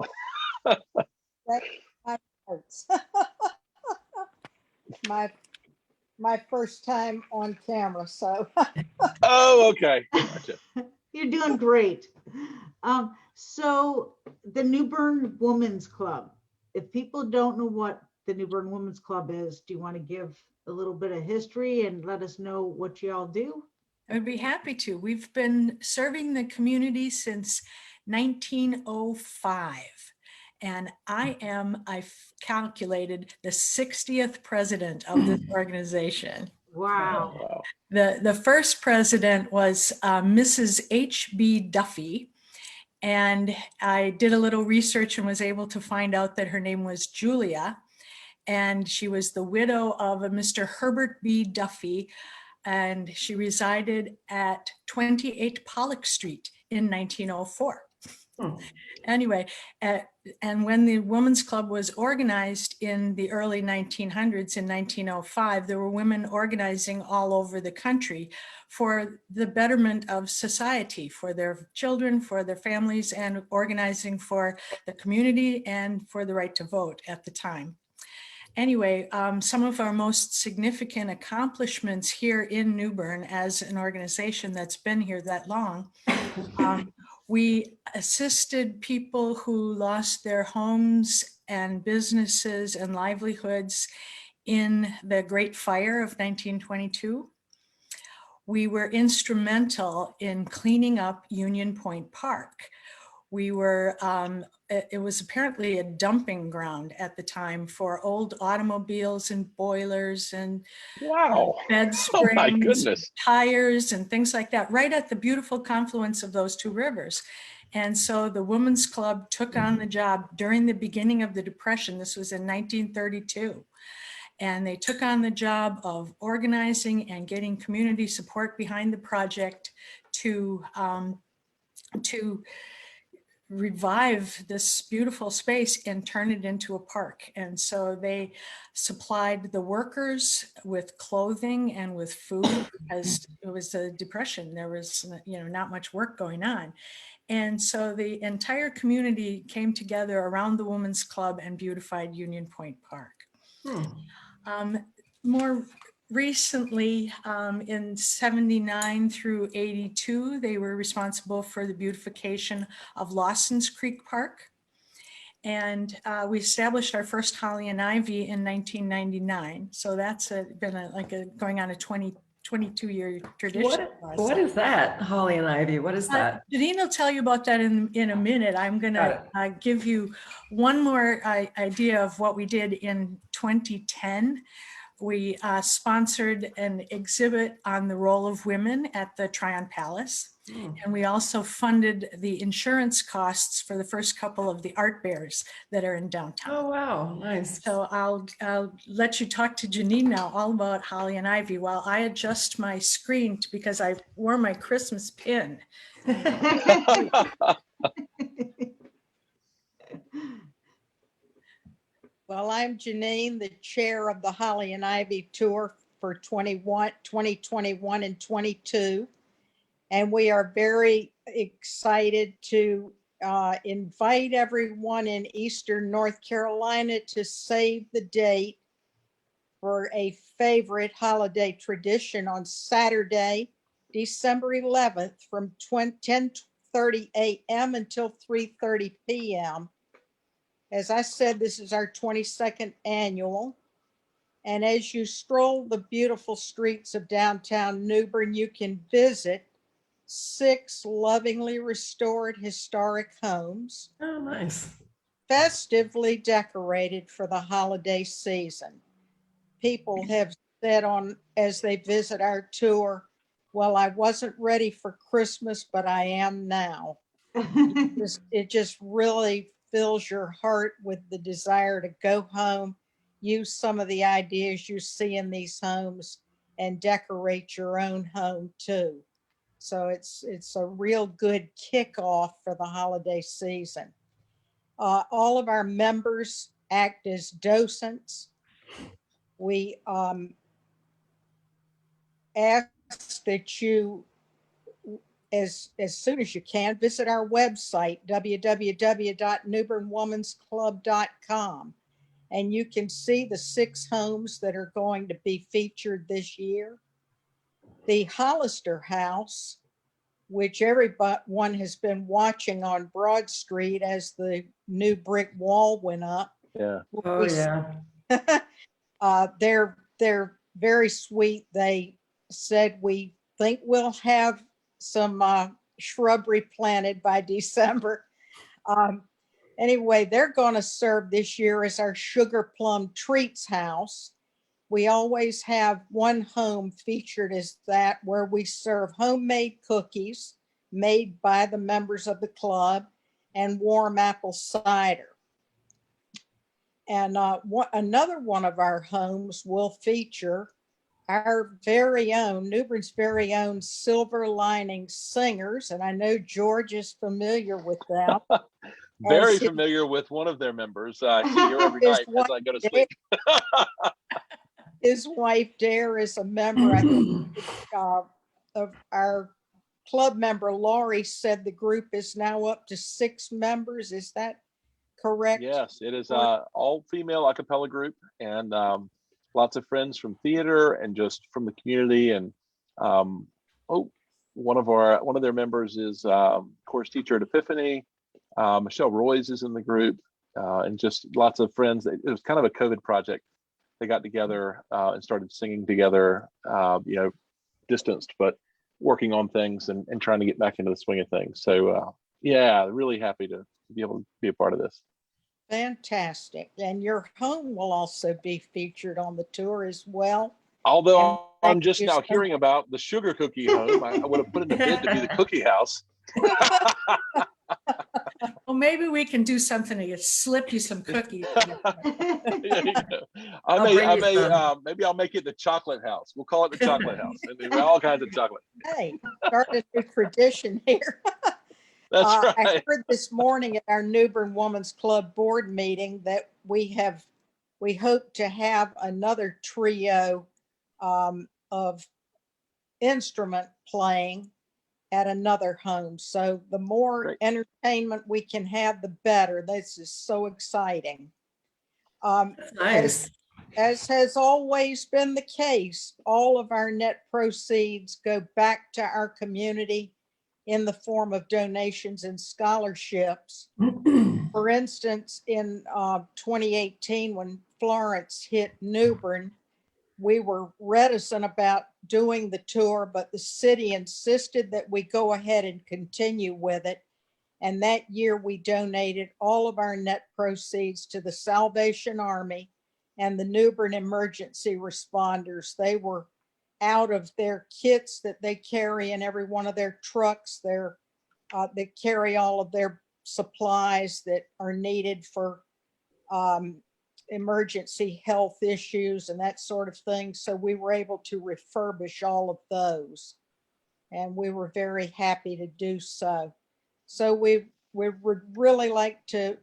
Hurts. my first time on camera, so oh, okay. Gotcha. You're doing great. So the New Bern Women's Club, if people don't know what the New Bern Women's Club is, do you want to give a little bit of history and let us know what you all do? I would be happy to. We've been serving the community since 1905. And I've calculated the 60th president of this organization. Wow. Wow. The first president was Mrs. H.B. Duffy. And I did a little research and was able to find out that her name was Julia. And she was the widow of a Mr. Herbert B. Duffy. And she resided at 28 Pollock Street in 1904. Anyway, and when the Women's Club was organized in the early 1900s, in 1905, there were women organizing all over the country for the betterment of society, for their children, for their families, and organizing for the community and for the right to vote at the time. Anyway, some of our most significant accomplishments here in New Bern as an organization that's been here that long We assisted people who lost their homes and businesses and livelihoods in the Great Fire of 1922. We were instrumental in cleaning up Union Point Park. We were, it was apparently a dumping ground at the time for old automobiles and boilers and Wow. bed Oh my springs, goodness. tires and things like that, right at the beautiful confluence of those two rivers. And so the Women's Club took on the job during the beginning of the Depression. This was in 1932. And they took on the job of organizing and getting community support behind the project to revive this beautiful space and turn it into a park. And so they supplied the workers with clothing and with food because it was a Depression. There was, not much work going on. And so the entire community came together around the Women's Club and beautified Union Point Park. More recently, in 79 through 82, they were responsible for the beautification of Lawson's Creek Park. And we established our first Holly and Ivy in 1999. So that's been going on a 22-year tradition. What is that, Holly and Ivy? What is that? Jeaninne will tell you about that in a minute. I'm going to give you one more idea of what we did in 2010. We sponsored an exhibit on the role of women at the Tryon Palace. And we also funded the insurance costs for the first couple of the art bears that are in downtown. Oh, wow. Nice. So I'll let you talk to Jeaninne now all about Holly and Ivy while I adjust my screen because I wore my Christmas pin. Well, I'm Jeaninne, the chair of the Holly and Ivy Tour for 2021 and 22. And we are very excited to invite everyone in Eastern North Carolina to save the date for a favorite holiday tradition on Saturday, December 11th from 10:30 a.m. until 3:30 p.m. As I said, this is our 22nd annual. And as you stroll the beautiful streets of downtown New Bern, you can visit 6 lovingly restored historic homes. Oh, nice. Festively decorated for the holiday season. People have said as they visit our tour, well, I wasn't ready for Christmas, but I am now. It just really fills your heart with the desire to go home, use some of the ideas you see in these homes, and decorate your own home too. So it's a real good kickoff for the holiday season. All of our members act as docents. We ask that you, as soon as you can, visit our website, www.newbernwomansclub.com, and you can see the 6 homes that are going to be featured this year. The Hollister House, which everyone has been watching on Broad Street as the new brick wall went up. Yeah. Oh, yeah. They're very sweet. They said we think we'll have some shrubbery planted by December. Anyway, they're going to serve this year as our Sugar Plum Treats House. We always have one home featured as that, where we serve homemade cookies made by the members of the club and warm apple cider. And another one of our homes will feature our very own, New Bern's very own Silver Lining Singers. And I know George is familiar with them. Very familiar with one of their members. I see her every night as I go to sleep. His wife, Dare, is a member, I think, of our club member. Laurie said the group is now up to 6 members. Is that correct? Yes, it is all female a cappella group, and lots of friends from theater and just from the community. And one of their members is course teacher at Epiphany. Michelle Roy's is in the group, and just lots of friends. It was kind of a COVID project. They got together and started singing together, distanced, but working on things and trying to get back into the swing of things. So really happy to be able to be a part of this. Fantastic. And your home will also be featured on the tour as well. Although And I'm just now hearing about the sugar cookie home. I would have put in a bid to be the cookie house. Well, maybe we can do something to slip you some cookies. Maybe I'll make it the chocolate house. We'll call it the chocolate house. And there's all kinds of chocolate. Hey, start a new tradition here. That's right. I heard this morning at our New Bern Women's Club board meeting that we hope to have another trio of instrument playing at another home. So the more Great. entertainment we can have, the better. This is so exciting. Nice. As has always been the case, all of our net proceeds go back to our community in the form of donations and scholarships. For instance, in 2018, when Florence hit New Bern, we were reticent about doing the tour, but the city insisted that we go ahead and continue with it. And that year we donated all of our net proceeds to the Salvation Army and the New Bern emergency responders. They were out of their kits that they carry in every one of their trucks. They carry all of their supplies that are needed for emergency health issues and that sort of thing. So we were able to refurbish all of those, and we were very happy to do so. So we would really like to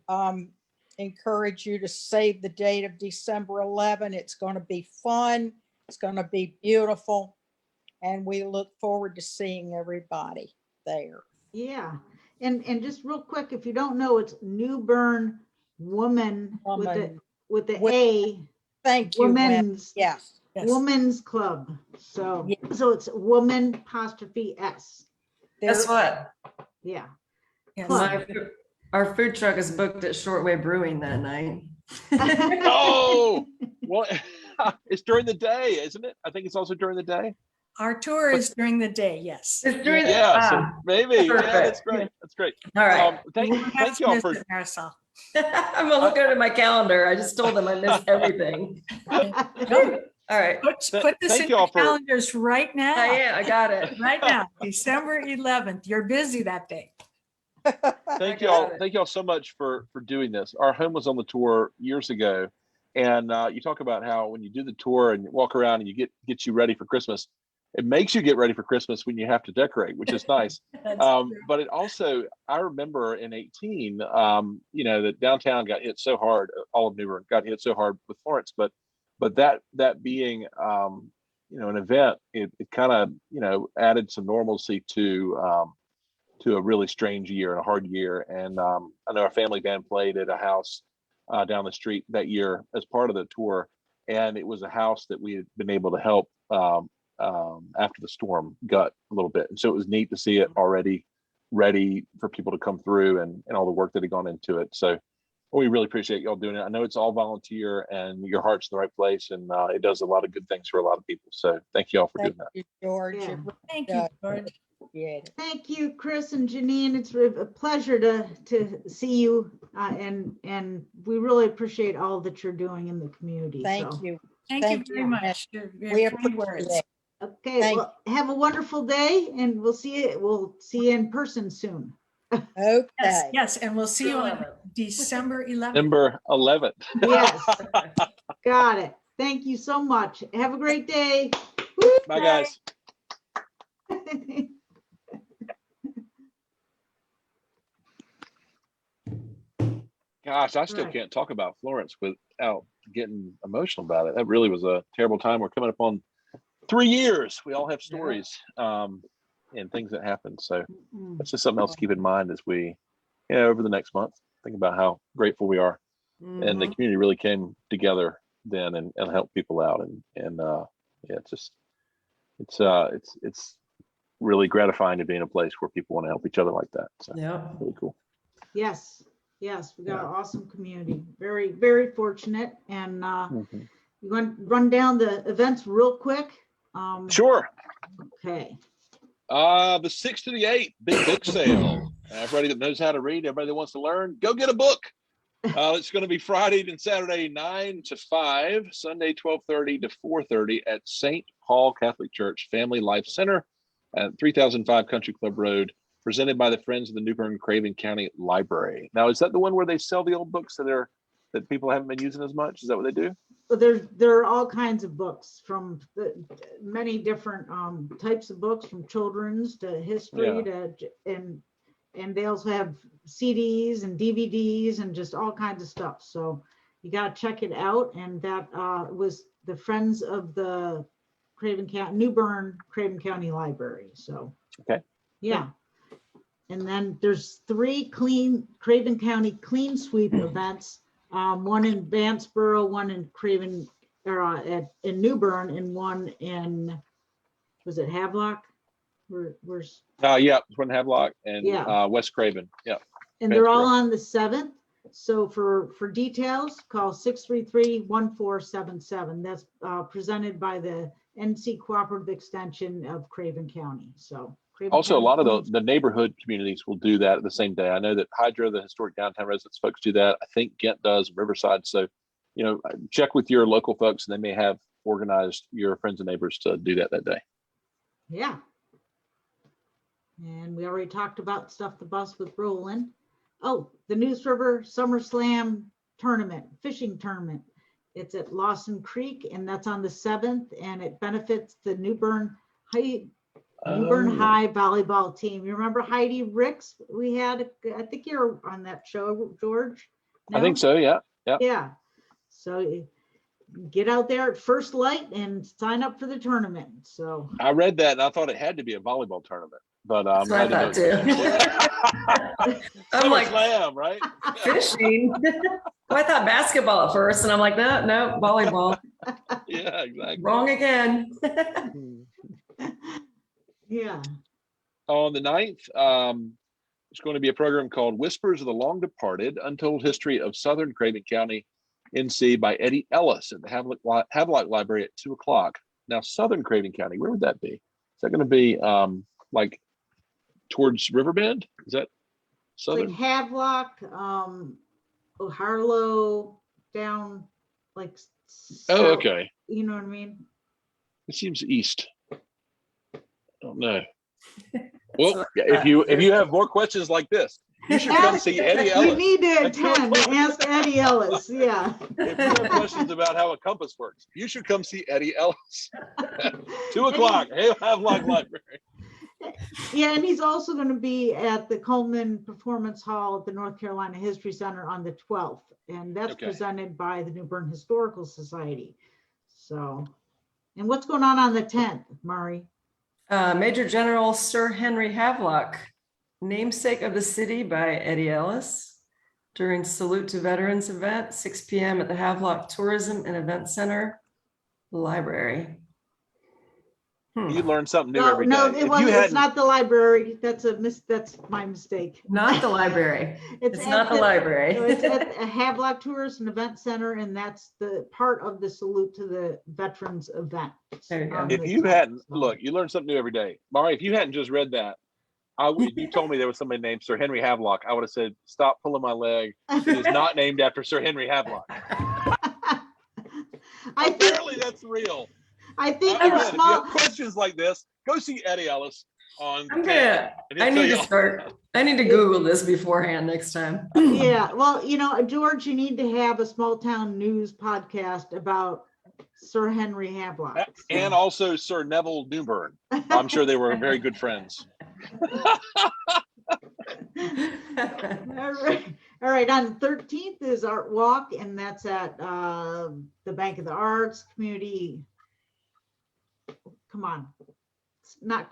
encourage you to save the date of December 11. It's going to be fun. It's going to be beautiful. And we look forward to seeing everybody there. Yeah. And just real quick, if you don't know, it's New Bern Woman with the A. Thank you. Women's. Yes. Yes. Women's Club. So Yeah. so it's woman apostrophe S. Guess what? Yeah. Yes. Our food truck is booked at Shortwave Brewing that night. Oh, well, it's during the day, isn't it? I think it's also during the day. Our tour is during the day, yes. It's during Yeah, so maybe. Perfect. Yeah, that's great. That's great. All right. Thank you all for. Marisol. I'm gonna look at my calendar. I just told them I missed everything. All right. Put this Thank in you all your for- calendars right now. I got it. Right now, December 11th. You're busy that day. Thank I you all. got it. Thank you all so much for doing this. Our home was on the tour years ago, and you talk about how when you do the tour and you walk around and you get you ready for Christmas, it makes you get ready for Christmas when you have to decorate, which is nice. But it also, I remember in 18, that downtown got hit so hard. All of New Bern got hit so hard with Florence, but that being an event, it kind of added some normalcy to a really strange year and a hard year. And I know our family band played at a house down the street that year as part of the tour, and it was a house that we had been able to help after the storm gut a little bit. And so it was neat to see it already ready for people to come through and all the work that had gone into it. So we really appreciate y'all doing it. I know it's all volunteer and your heart's in the right place, and it does a lot of good things for a lot of people. So thank you all for Thank doing that. you, George. Yeah. Thank you, George. Appreciate it. Thank you, Chris and Jeaninne. It's a pleasure to see you, and we really appreciate all that you're doing in the community. Thank So. you. Thank you Thank very you. much. We Your kind words. appreciate it. Okay, Thank well, have a wonderful day, and we'll see you in person soon. Okay. Yes, and we'll see you on 11th. December 11th. Number 11. Yes, got it. Thank you so much. Have a great day. Bye, guys. Gosh, I still Right. can't talk about Florence without getting emotional about it. That really was a terrible time. We're coming up on 3 years. We all have stories and things that happen. So that's just something else to keep in mind as we, over the next month, think about how grateful we are. And the community really came together then and helped people out. And it's really gratifying to be in a place where people want to help each other like that. So Yeah. really cool. Yes, yes, we got an awesome community. Very, very fortunate. And Mhm. you want to run down the events real quick? Sure. Okay. The 6th to the 8th, big book sale. Everybody that knows how to read, everybody that wants to learn, go get a book. It's going to be Friday and Saturday, 9 to 5, Sunday, 12:30 to 4:30 at St. Paul Catholic Church Family Life Center at 3005 Country Club Road, presented by the Friends of the New Bern Craven County Library. Now, is that the one where they sell the old books that people haven't been using as much? Is that what they do? But there are all kinds of books from many different types of books, from children's to history and they also have CDs and DVDs and just all kinds of stuff. So you got to check it out. And that was the Friends of the Craven County, New Bern Craven County Library. So Okay. Yeah. And then there's 3 Craven County clean sweep events. One in Vanceboro, one in Craven, or in New Bern, and one in, was it Havelock? Where's? Yeah, one Havelock and Yeah. West Craven. Yeah. And they're all Vanceboro. on the 7th. So for details, call 633-1477. That's presented by the NC Cooperative Extension of Craven County. So Craven Also, a County lot of Clean the neighborhood communities will do that the same day. I know that Hydra, the historic downtown residents folks, do that. I think Ghent does, Riverside. So, check with your local folks, and they may have organized your friends and neighbors to do that day. Yeah. And we already talked about Stuff the Bus with Roland. Oh, the News River Summerslam tournament, fishing tournament. It's at Lawson Creek, and that's on the 7th, and it benefits the New Bern High volleyball team. You remember Heidi Ricks? We had, I think you're on that show, George. I think so. Yeah. Yeah. So get out there at first light and sign up for the tournament. So I read that and I thought it had to be a volleyball tournament, but I'm That's what I glad thought too. I'm like, Slam, right? fishing. Well, I thought basketball at first, and I'm like, no, volleyball. Yeah, exactly. Wrong again. yeah. On the 9th, it's going to be a program called Whispers of the Long Departed, Untold History of Southern Craven County, NC, by Eddie Ellis at the Havelock Library at 2:00. Now, Southern Craven County, where would that be? Is that going to be like towards Riverbend? Is that Southern? Like Havelock, Harlow, down like. Oh, okay. You know what I mean? It seems east. I don't know. Well, if you have more questions like this, you should come see Eddie Ellis. You need to attend and ask Eddie Ellis. Yeah. If you have questions about how a compass works, you should come see Eddie Ellis. 2:00. Havelock Library. Yeah, and he's also going to be at the Coleman Performance Hall at the North Carolina History Center on the 12th, and that's presented by the New Bern Historical Society. So, and what's going on the 10th, Murray? Major General Sir Henry Havelock, namesake of the city, by Eddie Ellis, during Salute to Veterans event, 6 p.m. at the Havelock Tourism and Event Center Library. You learn something new every day. No, it's not the library. That's my mistake. Not the library. It's not the library. No, it's at a Havelock Tourist and Event Center, and that's the part of the Salute to the Veterans event. There you go. If you hadn't, look, you learn something new every day. Mari, if you hadn't just read that, you told me there was somebody named Sir Henry Havelock, I would have said, stop pulling my leg. It is not named after Sir Henry Havelock. Apparently that's real. I think Again, if you have questions like this, go see Eddie Ellis on. I need to Google this beforehand next time. Yeah, well, George, you need to have a small town news podcast about Sir Henry Havelock. And also Sir Neville Newburn. I'm sure they were very good friends. All right. On the 13th is Art Walk, and that's at the Bank of the Arts Community. Come on, it's not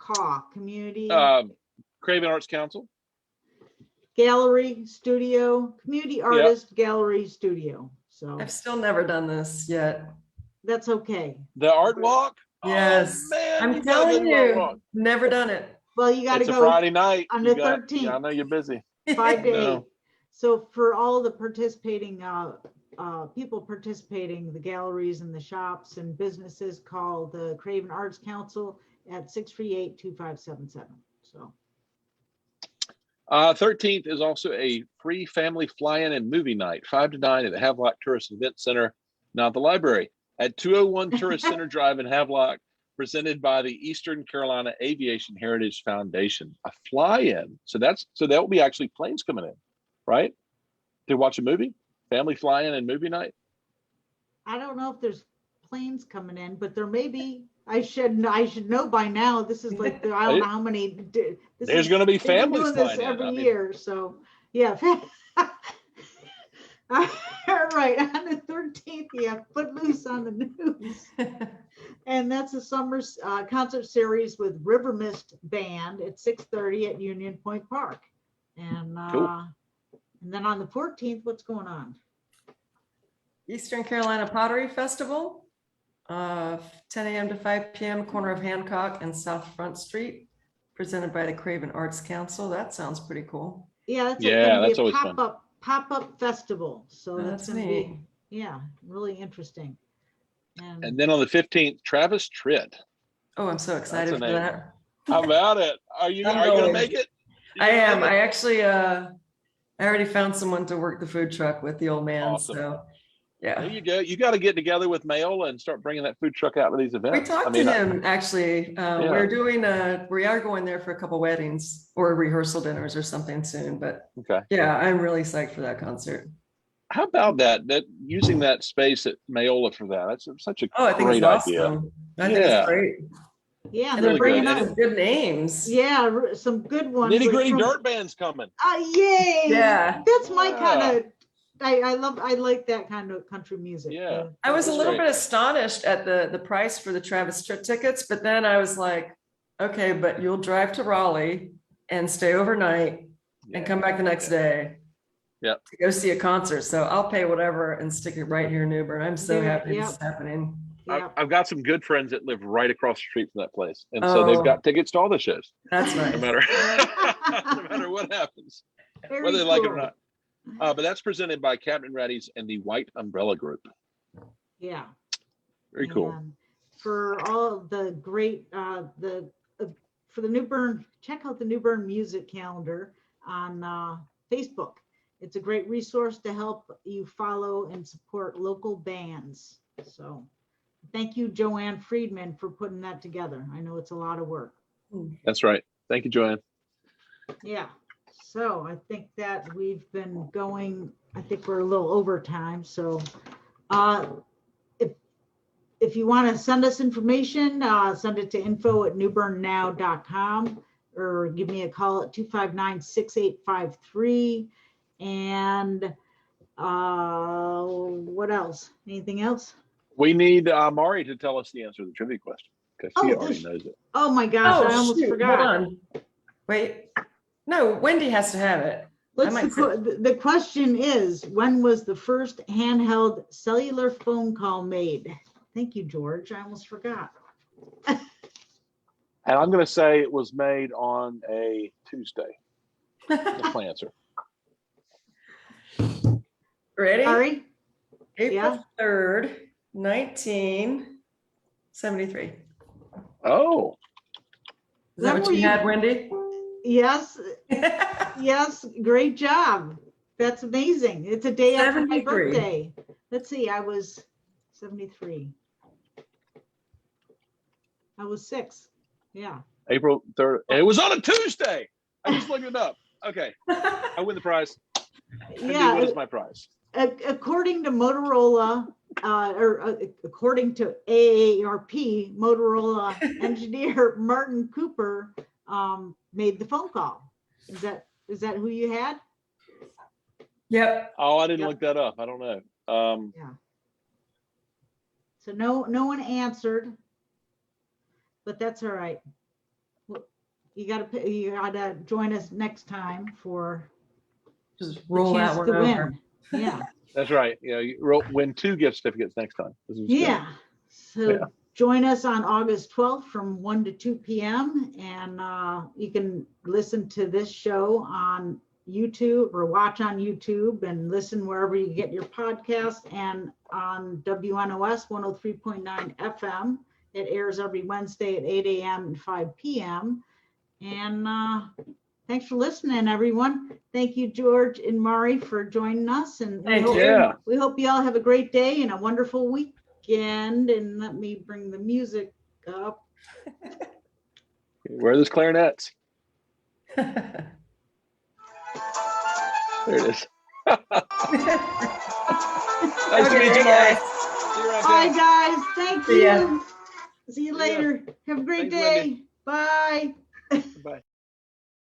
community. Craven Arts Council. Gallery Studio, Community Artist Gallery Studio. So I've still never done this yet. That's okay. The Art Walk? Yes. Oh, man, I'm telling you, never done it. Well, you got to It's a go Friday night. on You the got- 13th. Yeah, I know you're busy. 5 to No. 8. So for all the participating people participating, the galleries and the shops and businesses, call the Craven Arts Council at 638-2577. So 13th is also a free family fly-in and movie night, 5 to 9 at the Havelock Tourist Event Center, not the library, at 201 Tourist Center Drive in Havelock, presented by the Eastern Carolina Aviation Heritage Foundation. A fly-in, so that will be actually planes coming in, right? To watch a movie, family fly-in and movie night. I don't know if there's planes coming in, but there may be. I should know by now. This is like I don't know how many. There's going to be they've been families doing this flying in. every I mean, year, so yeah. All right, on the 13th, you have Footloose on the news, and that's a summer concert series with River Mist Band at 6:30 at Union Point Park, and Cool. And then on the 14th, what's going on? Eastern Carolina Pottery Festival, 10 a.m. to 5 p.m., corner of Hancock and South Front Street, presented by the Craven Arts Council. That sounds pretty cool. Yeah, that's that's a always fun. pop-up festival. So That's gonna neat. be really interesting. And then on the 15th, Travis Tritt. Oh, I'm so excited a for name. that. How about it? Are you going to make it? You I gonna am. make I it? actually, I already found someone to work the food truck with the old man. Awesome. So, There yeah. you go. You got to get together with Mayola and start bringing that food truck out to these events. We talked to him actually. We are going there for a couple weddings or rehearsal dinners or something soon. But Okay. yeah, I'm really psyched for that concert. How about that using that space at Mayola for that? That's such a I think great it's idea. awesome. I think Yeah. it's great. Yeah, And they're they're Really bringing good. out some good names. yeah, some good ones. Nitty like Gritty from- Dirt Band's coming. Yay! Yeah. That's my Yeah. kind of. I like that kind of country music. Yeah. I was a That's little great. bit astonished at the price for the Travis Tritt tickets, but then I was like, okay, but you'll drive to Raleigh and stay overnight and come back the next day. Yep. To go see a concert. So I'll pay whatever and stick it right here in New Bern. I'm so Yeah, happy yep. this is happening. Yeah. I've got some good friends that live right across the street from that place, and so they've got tickets to all the shows, That's no nice. matter no matter what happens, Very whether they like it or cool. not. But that's presented by Captain Ratty's and the White Umbrella Group. Yeah. Very cool. And for all the great, for the New Bern, check out the New Bern music calendar on Facebook. It's a great resource to help you follow and support local bands. So thank you, Joanne Friedman, for putting that together. I know it's a lot of work. That's right. Thank you, Joanne. Yeah. So I think that we've been going, I think we're a little over time. So if you want to send us information, send it to info@newbernnow.com or give me a call at 259-6853. And what else? Anything else? We need Mari to tell us the answer to the trivia question because she Oh, already this- knows it. Oh my gosh, I almost shoot, forgot. Hold on. Wait. No, Wendy has to have it. The question is, when was the first handheld cellular phone call made? Thank you, George. I almost forgot. And I'm going to say it was made on a Tuesday. That's my answer. Ready? Sorry? April 3rd, 1973. Oh, Is that When what were you you- had, Wendy? Yes, yes, great job. That's amazing. It's a day after my 73. birthday. Let's see, I was 73. I was 6. Yeah. April 3rd. And it was on a Tuesday. I just looked it up. Okay. I win the prize. Wendy, Yeah. what is my prize? According to Motorola, according to AARP, Motorola engineer Martin Cooper made the phone call. Is that who you had? Yep. Oh, I didn't Yep. look that up. I don't know. So no one answered, but that's all right. Well, you gotta join us next time for Just the roll that chance one to over. win. Yeah. That's right. You win 2 gift certificates next time. This is good. Yeah. So Yeah. join us on August 12th from 1 to 2 p.m. And you can listen to this show on YouTube or watch on YouTube and listen wherever you get your podcast, and on WNOS 103.9 FM. It airs every Wednesday at 8 a.m. and 5 p.m. And thanks for listening, everyone. Thank you, George and Mari, for joining us. And Thank you. Yeah. we hope you all have a great day and a wonderful weekend. And let me bring the music up. Where are those clarinets? There it is. Nice to meet you, Mari. See you around Bye, town. guys. Thank See ya. you. See you later. Have a great Thanks, day. Wendy. Bye. Bye.